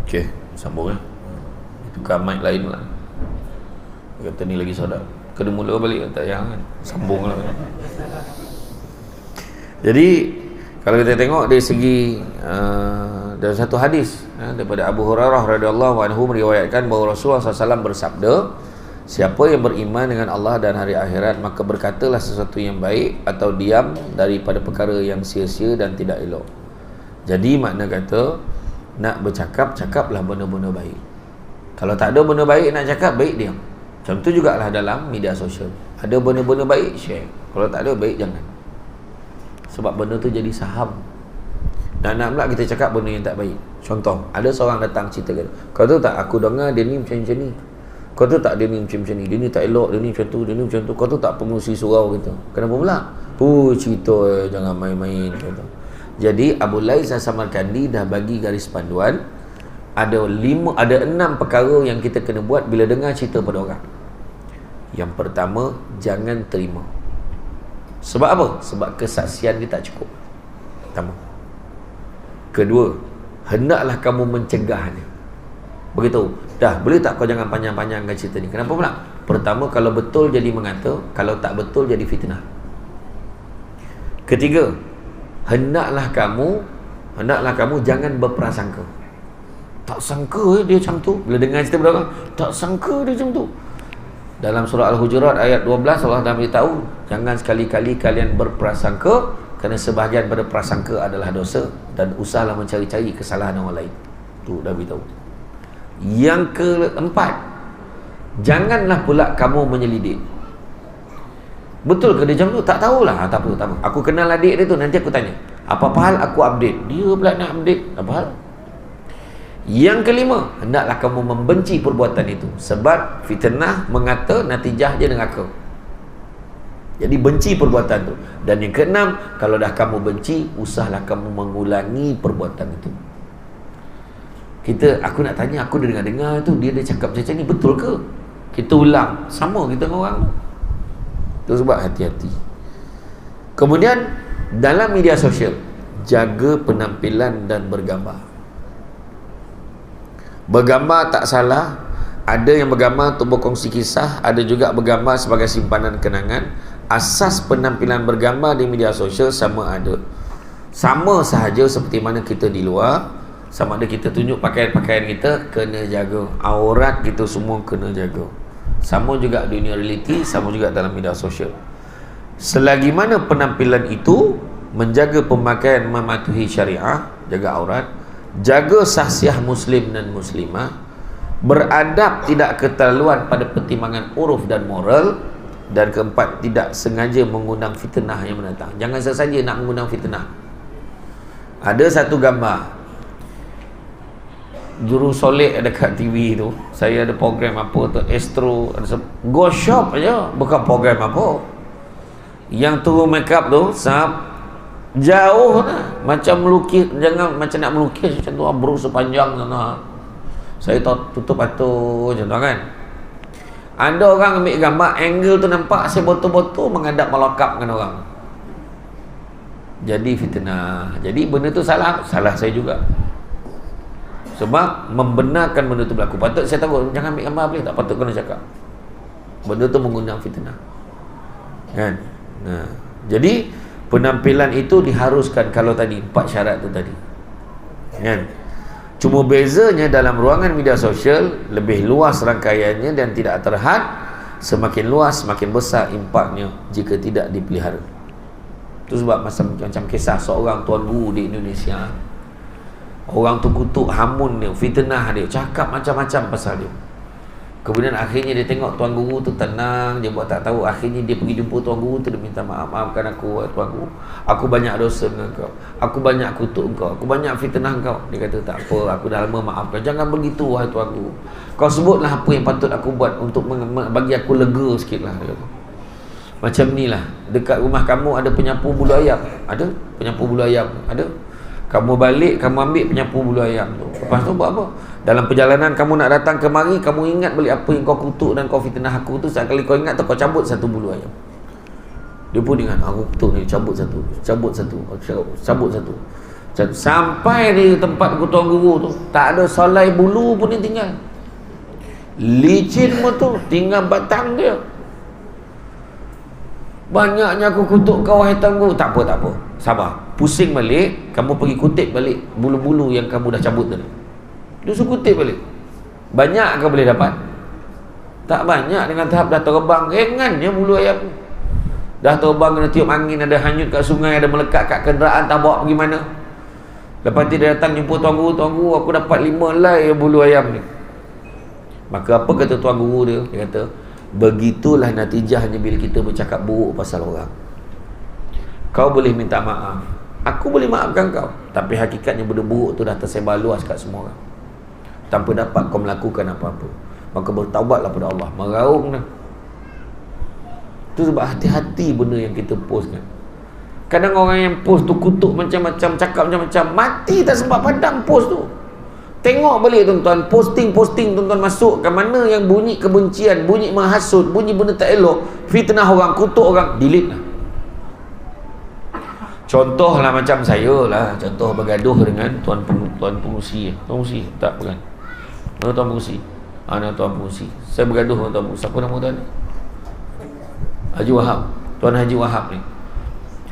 Okey, sambung ya. Tukar mic lain pula. Dia kata ni lagi sodak. Kena mula balik tak yang kan. Sambung lah. Jadi kalau kita tengok dari segi dalam satu hadis daripada Abu Hurairah radhiyallahu anhu meriwayatkan bahawa Rasulullah SAW bersabda, siapa yang beriman dengan Allah dan hari akhirat maka berkatalah sesuatu yang baik atau diam daripada perkara yang sia-sia dan tidak elok. Jadi makna kata nak bercakap, cakaplah benda-benda baik. Kalau tak ada benda baik nak cakap, baik diam. Macam tu jugalah dalam media sosial. Ada benda-benda baik, share. Kalau tak ada, baik jangan. Sebab benda tu jadi saham. Dan nak pula kita cakap benda yang tak baik. Contoh, ada seorang datang cerita kata, kau tahu tak aku dengar dia ni macam ni. Kau tahu tak dia ni macam ni. Dia ni tak elok, dia ni macam tu, dia ni macam tu. Kau tahu tak pengurusi surau gitu. Kenapa pula? Cerita jangan main-main gitu. Jadi Abu Lais As-Samarkandi dah bagi garis panduan. Ada 6 perkara yang kita kena buat bila dengar cerita pada orang. Yang pertama, jangan terima. Sebab apa? Sebab kesaksian dia tak cukup. Pertama. Kedua, hendaklah kamu mencegahnya. Begitu. Dah, boleh tak kau jangan panjang-panjangkan cerita ni? Kenapa pula? Pertama, kalau betul jadi mengata, kalau tak betul jadi fitnah. Ketiga, hendaklah kamu jangan berprasangka. Tak sangka dia macam tu. Bila dengar cerita pada orang, tak sangka dia macam tu. Dalam surah Al-Hujurat ayat 12 Allah dah beritahu, jangan sekali-kali kalian berprasangka, kerana sebahagian pada prasangka adalah dosa, dan usahalah mencari-cari kesalahan orang lain. Tu dah beritahu. Yang keempat, janganlah pula kamu menyelidik. Betul ke dia macam tu? Tak tahulah. Tak apa. Aku kenal adik dia tu, nanti aku tanya. Apa hal aku update? Dia pula nak update. Apa hal? Yang kelima, hendaklah kamu membenci perbuatan itu. Sebab fitnah mengata natijah dia neraka. Jadi benci perbuatan itu. Dan yang keenam, kalau dah kamu benci, usahalah kamu mengulangi perbuatan itu. Aku nak tanya, aku dah dengar tu, dia cakap macam ni, betul ke? Kita ulang. Sama kita dengan orang tu. Itu sebab hati-hati. Kemudian dalam media sosial, jaga penampilan dan bergambar. Bergambar tak salah. Ada yang bergambar untuk berkongsi kisah, ada juga bergambar sebagai simpanan kenangan. Asas penampilan bergambar di media sosial sama sahaja seperti mana kita di luar. Sama ada kita tunjuk pakaian-pakaian kita, kena jaga. Aurat kita semua kena jaga. Sama juga dunia realiti, sama juga dalam media sosial. Selagi mana penampilan itu menjaga pemakaian mematuhi syariah, jaga aurat, jaga sahsiah muslim dan muslimah, beradab tidak keterlaluan pada pertimbangan uruf dan moral, dan keempat, tidak sengaja mengundang fitnah yang mendatang. Jangan saja nak mengundang fitnah. Ada satu gambar juru solek dekat TV tu. Saya ada program apa tu, Astro, go shop aja, bukan program apa. Yang turun make up tu jauh lah. Macam melukis, jangan macam nak melukis macam tu, bro sepanjang sana. Saya tutup batu macam tu kan. Ada orang ambil gambar, angle tu nampak saya botol-botol menghadap melokapkan orang. Jadi fitnah. Jadi benda tu salah saya juga. Sebab membenarkan benda tu berlaku. Patut saya tahu, jangan ambil gambar boleh tak? Patut kena cakap. Benda tu mengundang fitnah. Kan? Nah, jadi penampilan itu diharuskan kalau tadi 4 syarat tu tadi. Kan? Cuma bezanya dalam ruangan media sosial lebih luas rangkaiannya dan tidak terhad. Semakin luas semakin besar impaknya jika tidak dipelihara. Itu sebab macam kisah seorang tuan guru di Indonesia. Orang tu kutuk, hamun dia, fitnah dia, cakap macam-macam pasal dia. Kemudian akhirnya dia tengok tuan guru tu tenang, dia buat tak tahu. Akhirnya dia pergi jumpa tuan guru tu, dia minta maaf, maafkan aku tuan guru, aku banyak dosa dengan kau, aku banyak kutuk kau, aku banyak fitnah kau. Dia kata tak apa, aku dah lama maafkan. Jangan begitu wahai tuan guru, kau sebutlah apa yang patut aku buat untuk bagi aku lega sikit lah. Dia kata macam ni lah, dekat rumah kamu ada penyapu bulu ayam, ada penyapu bulu ayam, ada. Kamu balik, kamu ambil penyapu bulu ayam tu. Lepas tu buat apa? Dalam perjalanan kamu nak datang kemari, kamu ingat balik apa yang kau kutuk dan kau fitnah aku tu. Sekali kau ingat tu, kau cabut satu bulu ayam. Dia pun ingat, aku kutuk ni, cabut satu. Sampai di tempat tuan guru tu, tak ada solai bulu pun yang tinggal. Licin tu, tinggal batang dia. Banyaknya aku kutuk kau wahai tuan guru. Tak apa, sabar, pusing balik, kamu pergi kutip balik bulu-bulu yang kamu dah cabut tadi. Dia suruh kutip balik. Banyak kau boleh dapat? Tak banyak, dengan tahap dah terbang ringannya bulu ayam. Dah terbang, kena tiup angin, ada hanyut kat sungai, ada melekat kat kenderaan, tak bawa pergi mana. Lepas tu dia datang jumpa tuan guru, aku dapat 5 helai bulu ayam ni. Maka apa kata tuan guru dia? Dia kata, begitulah natijahnya bila kita bercakap buruk pasal orang. Kau boleh minta maaf, aku boleh maafkan kau, tapi hakikatnya benda buruk tu dah tersebar luas kat semua orang tanpa dapat kau melakukan apa-apa. Maka bertaubatlah pada Allah. Meraung dah. Itu sebab hati-hati benda yang kita post kan. Kadang orang yang post tu kutuk macam-macam, cakap macam-macam, mati tak sempat padam post tu. Tengok balik tuan-tuan, posting tuan-tuan masukkan mana yang bunyi kebencian, bunyi menghasut, bunyi benda tak elok, fitnah orang, kutuk orang, delete lah. Contohlah macam saya lah, contoh bergaduh dengan tuan pengurusi. Tuan pengurusi tak bukan. Nama tuan pengurusi. Nama tuan pengurusi. Saya bergaduh dengan tuan pengurusi. Siapa nama tuan? Haji Wahab. Tuan Haji Wahab ni.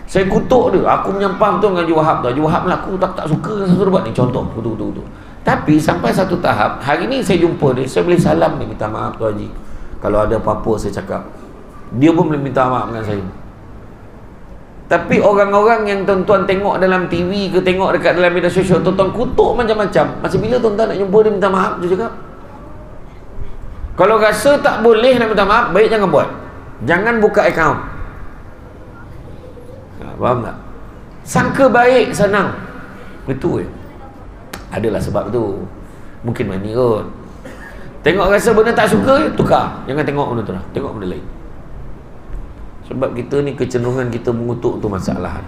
Saya kutuk dia. Aku menyampah betul dengan Haji Wahab tu. Haji Wahab lah, aku tak suka sesuatu buat ni. Contoh, betul. Tapi sampai satu tahap, hari ni saya jumpa dia, saya boleh salam dia, minta maaf Tuan Haji kalau ada apa-apa saya cakap. Dia pun boleh minta maaf dengan saya. Tapi orang-orang yang tuan-tuan tengok dalam TV ke tengok dekat dalam media sosial, tuan-tuan kutuk macam-macam. Macam bila tuan-tuan nak jumpa dia minta maaf, dia cakap. Kalau rasa tak boleh nak minta maaf, baik jangan buat. Jangan buka akaun. Faham tak? Sangka baik senang. Itu je. Adalah sebab tu. Mungkin mani kot. Tengok rasa benda tak suka, tukar. Jangan tengok benda tu lah. Tengok benda lain. Sebab kita ni kecenderungan kita mengutuk tu masalah.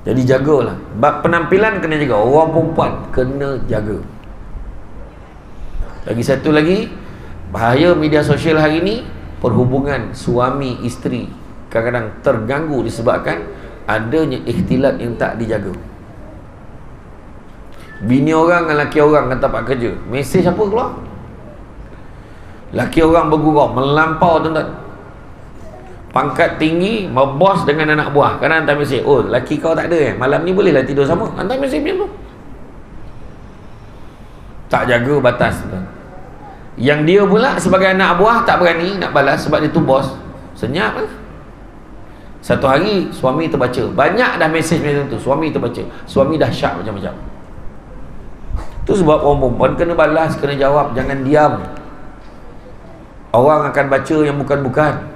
Jadi jagalah. Bab penampilan kena jaga. Orang perempuan kena jaga. Lagi satu lagi, bahaya media sosial hari ni, perhubungan suami isteri kadang-kadang terganggu disebabkan adanya ikhtilat yang tak dijaga. Bini orang dengan laki orang kata tempat kerja, mesej apa keluar? Laki orang bergurau, melampau tuan-tuan. Pangkat tinggi, bos dengan anak buah. Kadang hantar mesej, oh laki kau tak ada malam ni bolehlah tidur sama. Hantar mesej macam tu. Tak jaga batas tuan. Yang dia pula sebagai anak buah tak berani nak balas sebab dia tu bos. Senyap lah. Satu hari suami terbaca, banyak dah mesej macam tu, suami terbaca, suami dah syak macam-macam. Itu sebab orang perempuan kena balas, kena jawab, jangan diam. Orang akan baca yang bukan-bukan.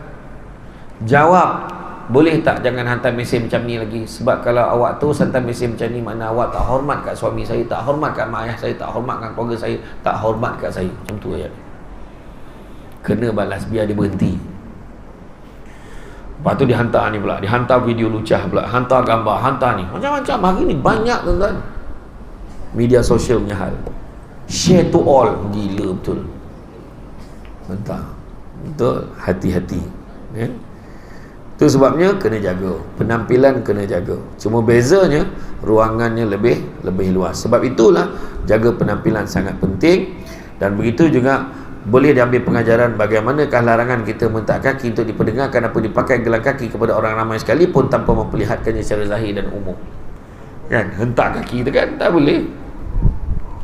Jawab. boleh tak jangan hantar mesej macam ni lagi? Sebab kalau awak tu hantar mesej macam ni, makna awak tak hormat kat suami saya, tak hormat kat mak ayah saya, tak hormat kat keluarga saya, tak hormat kat saya. Macam tu ayat. Kena balas, biar dia berhenti. Lepas tu dihantar ni pula, dihantar video lucah pula, hantar gambar, hantar ni, macam-macam. Hari ni banyak tuan-tuan media sosial punya hal. Share to all. Gila betul. Entah. Betul. Hati-hati. Itu sebabnya kena jaga. Penampilan kena jaga. Cuma bezanya ruangannya lebih luas. Sebab itulah jaga penampilan sangat penting. Dan begitu juga boleh diambil pengajaran bagaimanakah larangan kita mentak kaki untuk diperdengarkan apa dipakai gelang kaki kepada orang ramai sekalipun tanpa memperlihatkannya secara zahir dan umum. Kan? Hentak kaki tu kan tak boleh.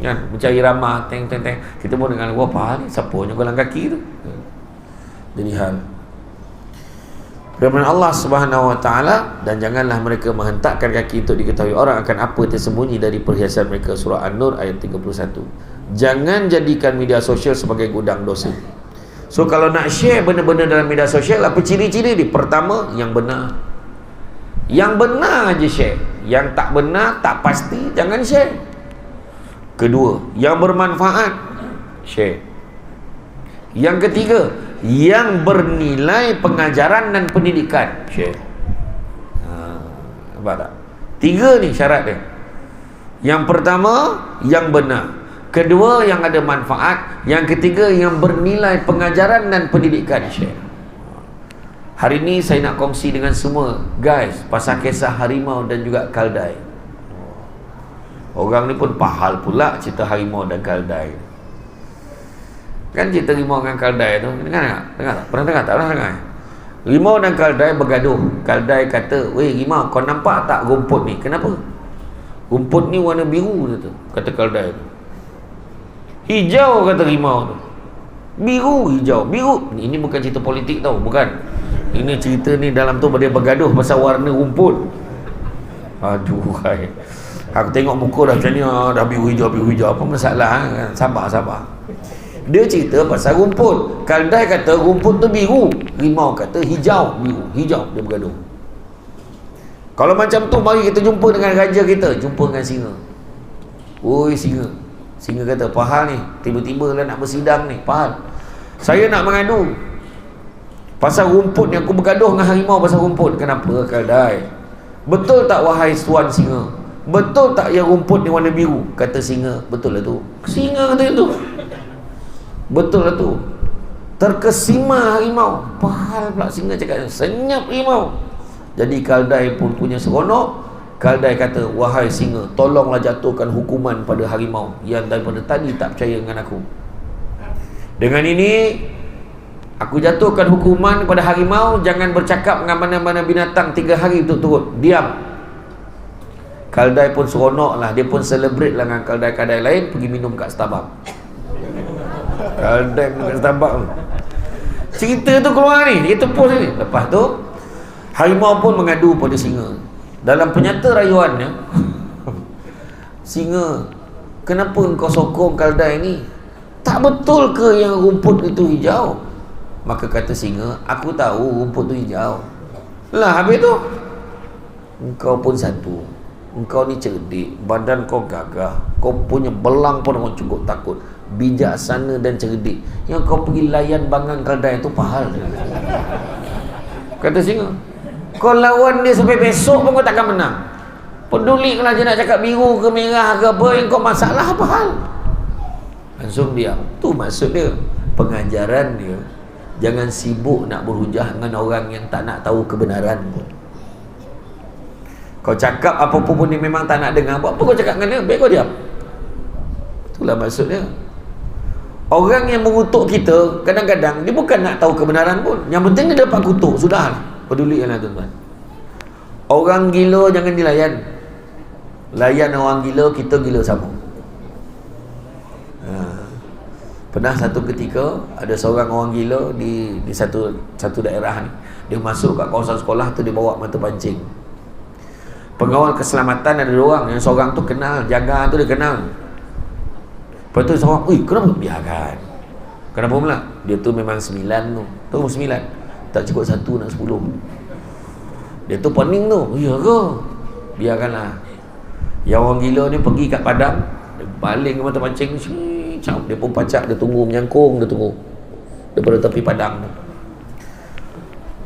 Kan? Mencari ramah, teng. Kita pun dengan apa ni? Siapa yang gelang kaki tu? Jadi hal. Firman Allah Subhanahu Wa Taala, dan janganlah mereka menghentakkan kaki untuk diketahui orang akan apa tersembunyi dari perhiasan mereka. Surah An-Nur ayat 31. Jangan jadikan media sosial sebagai gudang dosa. So kalau nak share benda-benda dalam media sosial, apa ciri-ciri dia? Pertama, yang benar. Yang benar aja share. Yang tak benar, tak pasti, jangan share. Kedua, yang bermanfaat, share. Yang ketiga, yang bernilai pengajaran dan pendidikan, share. Nampak tak? Tiga ni syarat dia. Yang pertama, yang benar. Kedua, yang ada manfaat. Yang ketiga, yang bernilai pengajaran dan pendidikan, share. Hari ni saya nak kongsi dengan semua guys pasal kisah harimau dan juga kaldai. Orang ni pun pahal pula cerita harimau dan kaldai. Kan cerita harimau dengan kaldai tu, dengar tak? Pernah dengar tak? Pernah dengar? Harimau dan kaldai bergaduh. Kaldai kata, "Weh harimau, kau nampak tak rumput ni? Kenapa? Rumput ni warna biru," tu, kata kaldai tu. "Hijau," kata harimau tu. "Biru, hijau, biru." Ini bukan cerita politik tau, bukan. Ini cerita ni dalam tu dia bergaduh pasal warna rumput. Aduh, hai. Aku tengok muka dah macam ni, dah biru hijau. Apa masalah? Sabar. Dia cerita pasal rumput. Kaldai kata rumput tu biru, harimau kata hijau, biru, hijau. Dia bergaduh. Kalau macam tu, mari kita jumpa dengan raja kita, jumpa dengan singa. Oi singa. Singa kata, "Pahal ni, tiba-tiba lah nak bersidang ni, pahal. Saya nak mengadu pasal rumput ni, aku bergaduh dengan harimau pasal rumput." "Kenapa kaldai? Betul tak wahai tuan singa? Betul tak yang rumput ni warna biru?" Kata singa, "Betul lah tu." Singa kata itu, "Betul lah tu." Terkesima harimau. Pahal pula singa cakap, senyap harimau. Jadi kaldai pun punya seronok. Kaldai kata, "Wahai singa, tolonglah jatuhkan hukuman pada harimau yang daripada tadi tak percaya dengan aku. Dengan ini aku jatuhkan hukuman kepada harimau, jangan bercakap dengan mana-mana binatang 3 hari berturut-turut. Diam." Kaldai pun seronok lah. Dia pun celebrate lah dengan kaldai-kaldai lain, pergi minum kat Starbucks. Kaldai minum kat Starbucks. Cerita tu keluar ni, dia post ni. Lepas tu harimau pun mengadu pada singa. Dalam penyata rayuannya, "Singa, kenapa engkau sokong kaldai ni? Tak betul ke yang rumput itu hijau?" Maka kata singa, "Aku tahu rumput tu hijau." Lah habis tu, "Engkau pun satu. Engkau ni cerdik, badan kau gagah, kau punya belang pun orang cukup takut, bijaksana dan cerdik. Yang kau pergi layan bangang kaldai tu pahal." Kata singa, "Kau lawan dia sampai besok pun kau takkan menang. Peduli kalau dia nak cakap biru ke merah ke apa, yang kau masalah apa hal?" Langsung diam. Tu maksud dia. Pengajaran dia, jangan sibuk nak berhujah dengan orang yang tak nak tahu kebenaran pun. Kau cakap apa-apa pun dia memang tak nak dengar, buat apa kau cakap dengan dia? Baik kau diam. Itulah maksud dia. Orang yang mengutuk kita, kadang-kadang dia bukan nak tahu kebenaran pun. Yang penting dia dapat kutuk, sudah. Pedulikanlah tuan-tuan. Orang gila jangan dilayan. Layan orang gila, kita gila sama. Pernah satu ketika ada seorang orang gila di satu daerah ni. Dia masuk kat kawasan sekolah tu, dia bawa mata pancing. Pengawal keselamatan ada 2 orang. Yang seorang tu kenal, jaga tu dia kenal. Lepas tu seorang, "Ui, kenapa?" "Biarkan." "Kenapa pula?" "Dia tu memang 9 tu. Tahu 9? Tak cukup 1 nak 10." Dia tu pening tu. Ya ke? Biarkanlah. Yang orang gila ni pergi kat padang, dia baling ke mata pancing, dia pun pacak, dia tunggu menyangkung, dia tunggu daripada tepi padang tu.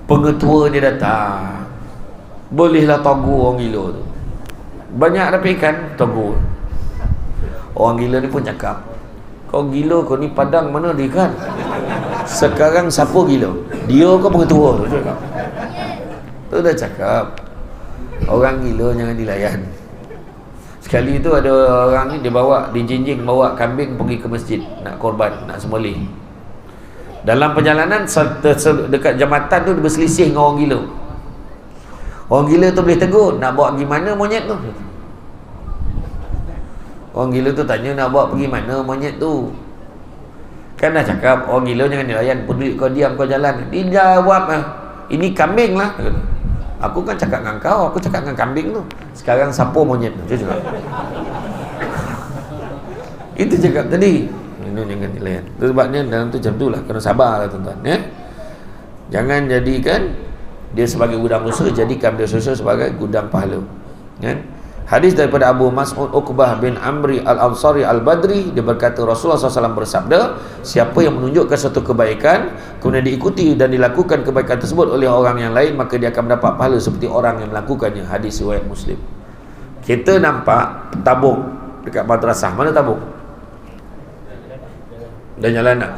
Pengetua dia datang, bolehlah togu orang gila tu. Banyak dapat ikan, togu. Orang gila ni pun cakap, kau gila, kau ni padang mana dia kan? Sekarang siapa gila? Dia ke pengetua tu? Cakap. Tu dah cakap, orang gila jangan dilayan. Sekali tu ada orang ni, dia bawa, dijinjing bawa kambing pergi ke masjid nak korban, nak sembelih. Dalam perjalanan dekat jambatan tu dia berselisih dengan orang gila. Orang gila tu boleh tegur, nak bawa pergi mana monyet tu? Orang gila tu tanya, nak bawa pergi mana monyet tu? Kan dah cakap, orang gila jangan dilayan, peduli kau diam kau jalan. Dia jawab, ini kambing lah. Aku kan cakap dengan kau, aku cakap dengan kambing tu. Sekarang siapa monyet tu? Dia cakap. Itu cakap tadi. Ini jangan dilayan. Sebabnya dalam tu macam tu lah, kena sabar lah tuan-tuan, ya? Jangan jadikan dia sebagai gudang usaha, jadikan dia usaha sebagai gudang pahala, kan? Hadis daripada Abu Mas'ud Uqbah bin Amri Al-Ansari Al-Badri, dia berkata Rasulullah SAW bersabda, siapa yang menunjukkan satu kebaikan kemudian diikuti dan dilakukan kebaikan tersebut oleh orang yang lain, maka dia akan mendapat pahala seperti orang yang melakukannya. Hadis riwayat Muslim. Kita nampak tabung dekat madrasah, mana tabung? Dan jalan nak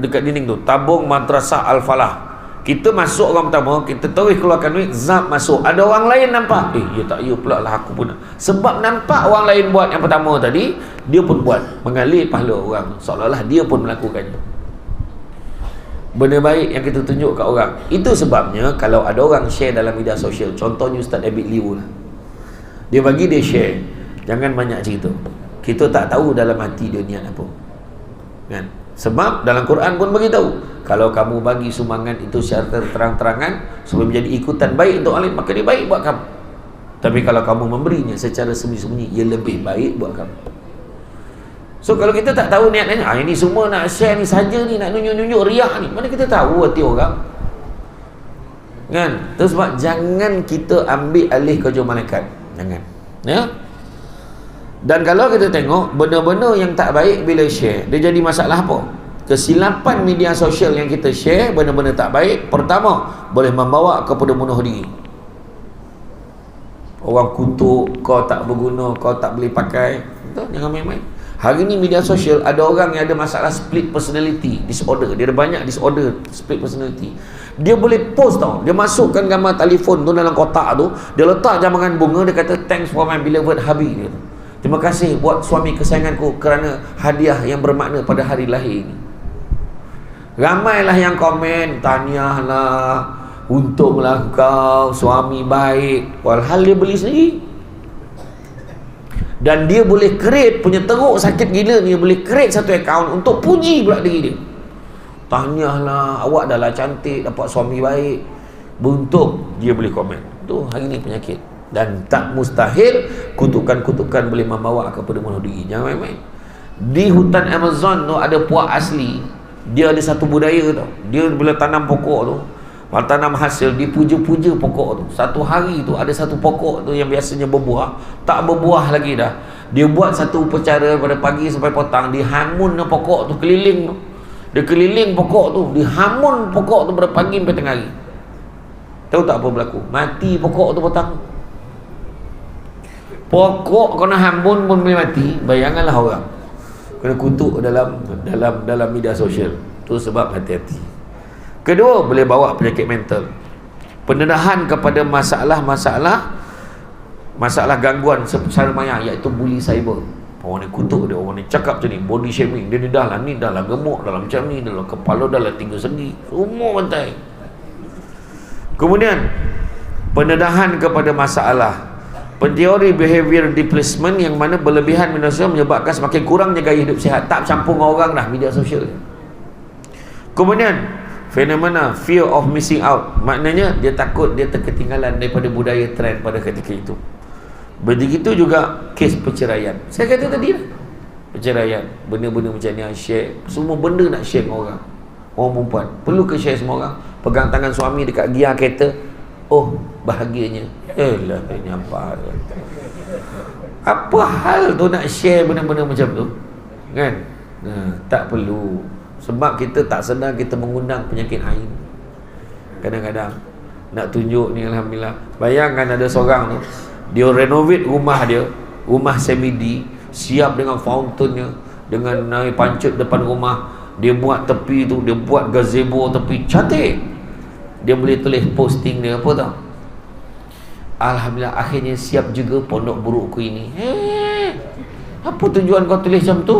dekat dinding tu, tabung madrasah Al-Falah. Kita masuk orang pertama, kita terus keluarkan duit, zap masuk. Ada orang lain nampak, ya tak, ya pula lah aku pun. Sebab nampak orang lain buat yang pertama tadi, dia pun buat, mengalir pahala orang, seolah-olah dia pun melakukannya. Benda baik yang kita tunjuk kat orang. Itu sebabnya kalau ada orang share dalam media sosial, contohnya Ustaz Abid Liu lah, dia bagi, dia share, jangan banyak cerita. Kita tak tahu dalam hati dia niat apa, kan? Sebab dalam Quran pun beritahu, kalau kamu bagi sumbangan itu secara terang-terangan supaya menjadi ikutan baik untuk alim, maka dia baik buat kamu. Tapi kalau kamu memberinya secara sembunyi-sembunyi, ia lebih baik buat kamu. So kalau kita tak tahu niatnya, ini semua nak share ni saja ni, nak nunjuk-nunjuk riak ni, mana kita tahu hati orang, kan? Terus sebab jangan kita ambil alih kerja malaikat, jangan, ya. Dan kalau kita tengok benda-benda yang tak baik bila share, dia jadi masalah apa? Kesilapan media sosial yang kita share benda-benda tak baik, pertama boleh membawa kepada bunuh diri. Orang kutuk kau tak berguna, kau tak boleh pakai. Betul? Jangan main-main. Hari ni media sosial ada orang yang ada masalah split personality disorder. Dia ada banyak disorder split personality. Dia boleh post tau, dia masukkan gambar telefon tu dalam kotak tu, dia letak jambatan bunga, dia kata thanks for my beloved hubby, dia. Terima kasih buat suami kesayanganku kerana hadiah yang bermakna pada hari lahir ini. Ramailah yang komen, tahniahlah, untunglah kau, suami baik. Walhal dia beli sendiri. Dan dia boleh create, punya teruk sakit gila ni, dia boleh create satu account untuk puji pula diri dia. Tahniahlah, awak dah lah cantik, dapat suami baik, beruntung. Dia boleh komen. Tu hari ni penyakit. Dan tak mustahil kutukan-kutukan boleh membawa kepada bunuh diri. Jangan main-main. Di hutan Amazon tu ada puak asli. Dia ada satu budaya tau. Dia bila tanam pokok tu, tanam hasil, dia puja-puja pokok tu. Satu hari tu ada satu pokok tu yang biasanya berbuah, tak berbuah lagi dah. Dia buat satu upacara pada pagi sampai petang, dihamun pokok tu keliling tu. Dia keliling pokok tu, dihamun pokok tu pada pagi sampai tengah hari. Tahu tak apa berlaku? Mati pokok tu petang. Pokok kena hambun pun boleh mati. Bayanganlah orang kena kutuk dalam media sosial. Tu sebab hati-hati. Kedua, boleh bawa penyakit mental. Pendedahan kepada masalah gangguan secara maya, iaitu bully cyber. Orang ni kutuk dia, orang ni cakap macam ni, body shaming, dia ni dah lah gemuk, dah lah macam ni, dah lah kepala dah lah 3 segi, semua bantai. Kemudian pendedahan kepada masalah, penteori behavior displacement, yang mana berlebihan media sosial menyebabkan semakin kurangnya gaya hidup sihat. Tak campur dengan orang dah media sosial. Kemudian fenomena fear of missing out, maknanya dia takut dia terketinggalan daripada budaya trend pada ketika itu. Begitu juga kes perceraian. Saya kata tadi lah, perceraian, benda-benda macam ni share, semua benda nak share dengan orang. Orang perempuan perlu ke share semua orang? Pegang tangan suami dekat gear kereta, Oh, bahagianya. Elah, ini apa hal? Apa hal tu nak share benda-benda macam tu? Kan? Tak perlu. Sebab kita tak sedar kita mengundang penyakit ain. Kadang-kadang nak tunjuk ni, alhamdulillah. Bayangkan ada seorang tu, dia renovate rumah dia, rumah semi-D, siap dengan fountainnya, dengan air pancut depan rumah. Dia buat tepi tu, dia buat gazebo tepi, cantik. Dia boleh tulis posting dia apa tau? Alhamdulillah, akhirnya siap juga pondok burukku ini. Apa tujuan kau tulis macam tu?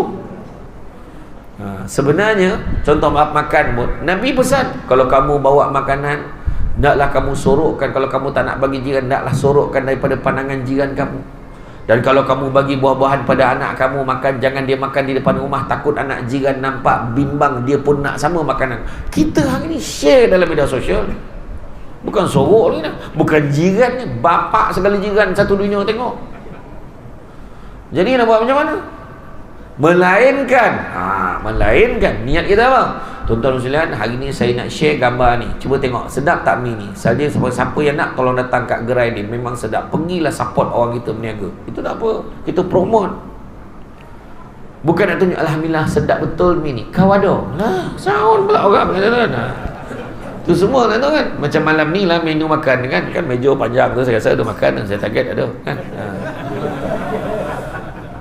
Sebenarnya contoh makan pun Nabi pesan, kalau kamu bawa makanan, hendaklah kamu sorokkan. Kalau kamu tak nak bagi jiran, hendaklah sorokkan daripada pandangan jiran kamu. Dan kalau kamu bagi buah-buahan pada anak kamu makan, jangan dia makan di depan rumah, takut anak jiran nampak bimbang, dia pun nak sama makanan. Kita hari ni share dalam media sosial. Bukan sorok ni, bukan jiran ni, bapak segala jiran satu dunia tengok. Jadi nak buat macam mana? Melainkan niat kita apa? Tuan-tuan sekalian, hari ni saya nak share gambar ni. Cuba tengok, sedap tak mi ni? Saja siapa yang nak tolong datang kat gerai ni, memang sedap. Pergilah support orang kita berniaga. Itu tak apa, kita promote. Bukan nak tunjuk, alhamdulillah sedap betul mi ni. Kau ada lah, sound pula orang kata kan. Tu semua kan, kan? Macam malam ni lah menu makan kan. Kan meja panjang tu, saya rasa ada makan dan saya target ada kan.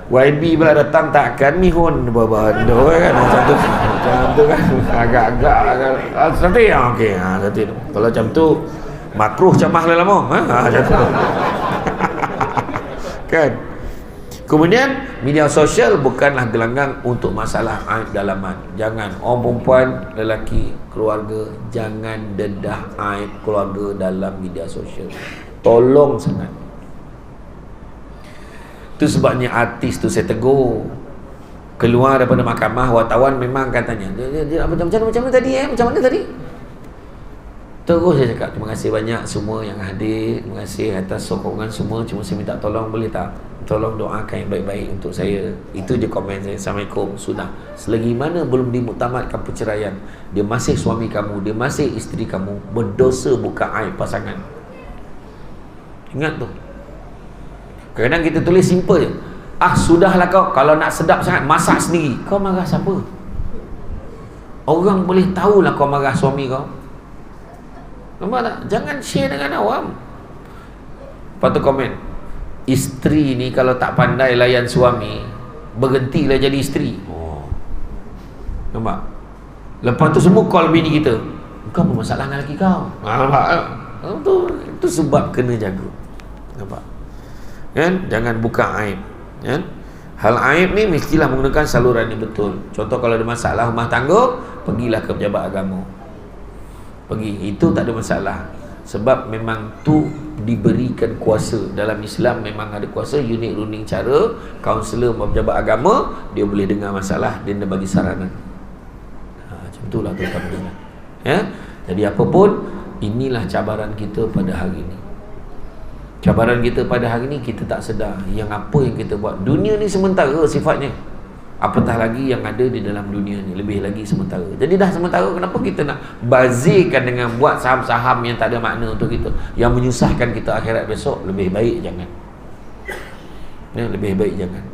YB pula datang takkan mihun bahan tu kan, macam tu kan, agak-agak nanti okey, nanti kalau macam tu makruh camah lama macam tu kan. Kemudian media sosial bukanlah gelanggang untuk masalah aib dalaman. Jangan orang perempuan, lelaki, keluarga, jangan dedah aib keluarga dalam media sosial. Tolong sangat. Itu sebabnya artis tu saya tegur, keluar daripada mahkamah, wartawan memang katanya dia macam mana tadi macam mana tadi. Terus saya cakap terima kasih banyak semua yang hadir, terima kasih atas sokongan semua. Cuma saya minta tolong, boleh tak tolong doakan yang baik-baik untuk saya. Itu je komen saya. Assalamualaikum. Sudah, selagi mana belum dimuktamadkan perceraian, dia masih suami kamu, dia masih isteri kamu, berdosa bukan aib pasangan. Ingat tu. Kadang-kadang kita tulis simple je. Sudahlah kau, kalau nak sedap sangat masak sendiri. Kau marah siapa? Orang boleh tahulah kau marah suami kau. Nampak tak? Jangan share dengan awam. Lepas tu komen, isteri ni kalau tak pandai layan suami, berhentilah jadi isteri. Nampak? Lepas tu semua call bini kita, kau apa masalah dengan lelaki kau? Nampak? Itu sebab kena jaga. Nampak? Kan? Jangan buka aib. Kan? Hal aib ni mestilah menggunakan saluran yang betul. Contoh kalau ada masalah rumah tangga, pergilah ke pejabat agama. Pergi, itu tak ada masalah. Sebab memang tu diberikan kuasa. Dalam Islam memang ada kuasa, unik-unik cara. Kaunselor pejabat agama, dia boleh dengar masalah, dia bagi saranan. Macam itulah tuan-tuan. Ya? Jadi apapun, inilah cabaran kita pada hari ini. Cabaran kita pada hari ni, kita tak sedar yang apa yang kita buat. Dunia ni sementara sifatnya, apatah lagi yang ada di dalam dunia ni, lebih lagi sementara. Jadi dah sementara, kenapa kita nak bazirkan dengan buat saham-saham yang tak ada makna untuk kita, yang menyusahkan kita akhirat besok? Lebih baik jangan. Lebih baik jangan.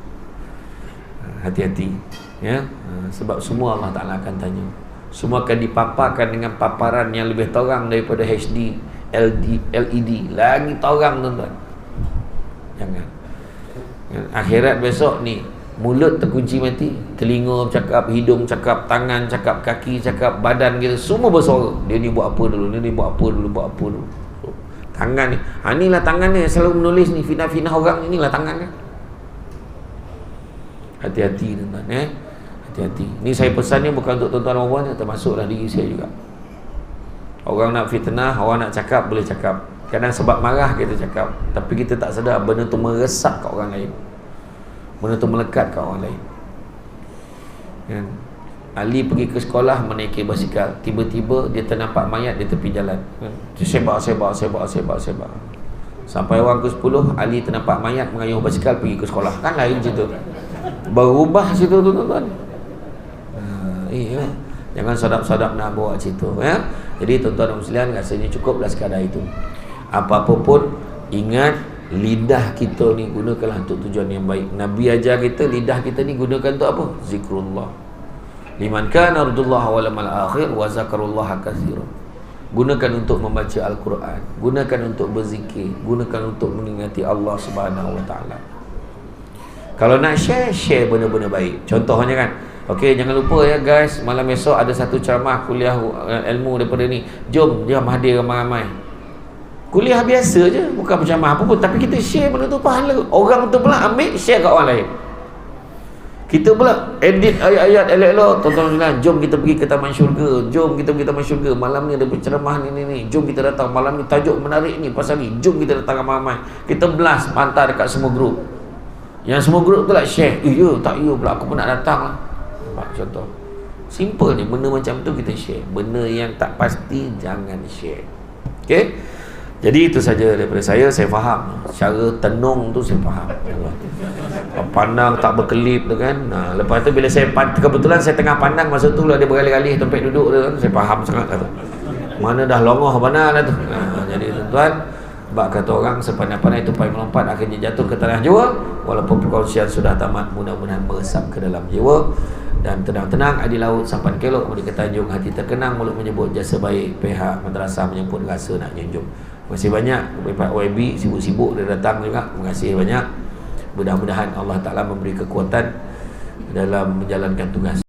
Hati-hati ya. Sebab semua Allah Ta'ala akan tanya. Semua akan dipaparkan dengan paparan yang lebih terang daripada HD, LED. Lagi terang tuan-tuan. Jangan. Akhirat besok ni, mulut terkunci mati, telinga cakap, hidung cakap, tangan cakap, kaki cakap, badan kita semua bersuara. Dia ni buat apa dulu, dia ni buat apa dulu. Tangan ni, inilah tangan ni selalu menulis ni, fitnah-fitnah orang, inilah tangan ni. Hati-hati tuan-tuan. Hati-hati. Ni saya pesan ni bukan untuk tuan-tuan orang, termasuklah diri saya juga. Orang nak fitnah, orang nak cakap, boleh cakap. Kadang sebab marah kita cakap, tapi kita tak sedar benda tu meresap kat orang lain, benda tu melekat kat orang lain. Kan? Ali pergi ke sekolah menaiki basikal, tiba-tiba dia ternampak mayat di tepi jalan. Sebab. Sampai orang ke-10, Ali ternampak mayat mengayuh basikal pergi ke sekolah. Kan lain situ. Berubah situ tuan-tuan. Jangan sadap-sadap nak bawa situ ya. Jadi tuan-tuan dan muslimin, rasanya cukuplah sekadar itu. Apa-apa pun ingat, lidah kita ni gunakanlah untuk tujuan yang baik. Nabi ajar kita lidah kita ni gunakan untuk apa? Zikrullah. Liman kana arjullaha wal yawmal akhir wa zakarullaha katsiran. Gunakan untuk membaca Al-Quran, gunakan untuk berzikir, gunakan untuk mengingati Allah Subhanahu wa taala. Kalau nak share benda-benda baik. Contohnya kan, okey, jangan lupa ya guys, malam esok ada satu ceramah kuliah ilmu daripada ni. Jom hadir ramai-ramai. Kuliah biasa je, bukan berceramah apa pun, tapi kita share benda tu pahala. Orang tu pula ambil share kat orang lain. Kita pula edit ayat-ayat elok-elok. Tuan-tuan sekalian, jom kita pergi ke Taman Syurga. Jom kita pergi Taman Syurga. Malam ni ada penceramah ni. Jom kita datang. Malam ni tajuk menarik ni pasal ni. Jom kita datang ramai-ramai. Kita blast, hantar dekat semua grup. Yang semua grup tu lah share. Tak pula aku pun nak datang lah. Contoh. Simple ni, benda macam tu kita share. Benda yang tak pasti jangan share. Okay? Jadi itu saja daripada saya faham. Cara tenung tu saya faham. Pandang tak berkelip tu kan. Lepas tu bila saya kebetulan saya tengah pandang masa tu lah dia beralih-alih tempat duduk tu kan. Saya faham sangat kata. Mana dah longoh mana lah tu. Jadi tuan-tuan, bak kata orang sepandai-pandai tupai melompat akhirnya jatuh ke tanah jiwa. Walaupun perkongsian sudah tamat, mudah-mudahan meresap ke dalam jiwa. Dan tenang-tenang adi laut sampan kelok mudik ke Tanjung, hati terkenang mulut menyebut jasa baik, pihak madrasah menyebut rasa nak junjung. Terima kasih banyak Pak YB, sibuk-sibuk dia datang juga. Terima kasih banyak. Mudah-mudahan Allah Ta'ala memberi kekuatan dalam menjalankan tugas.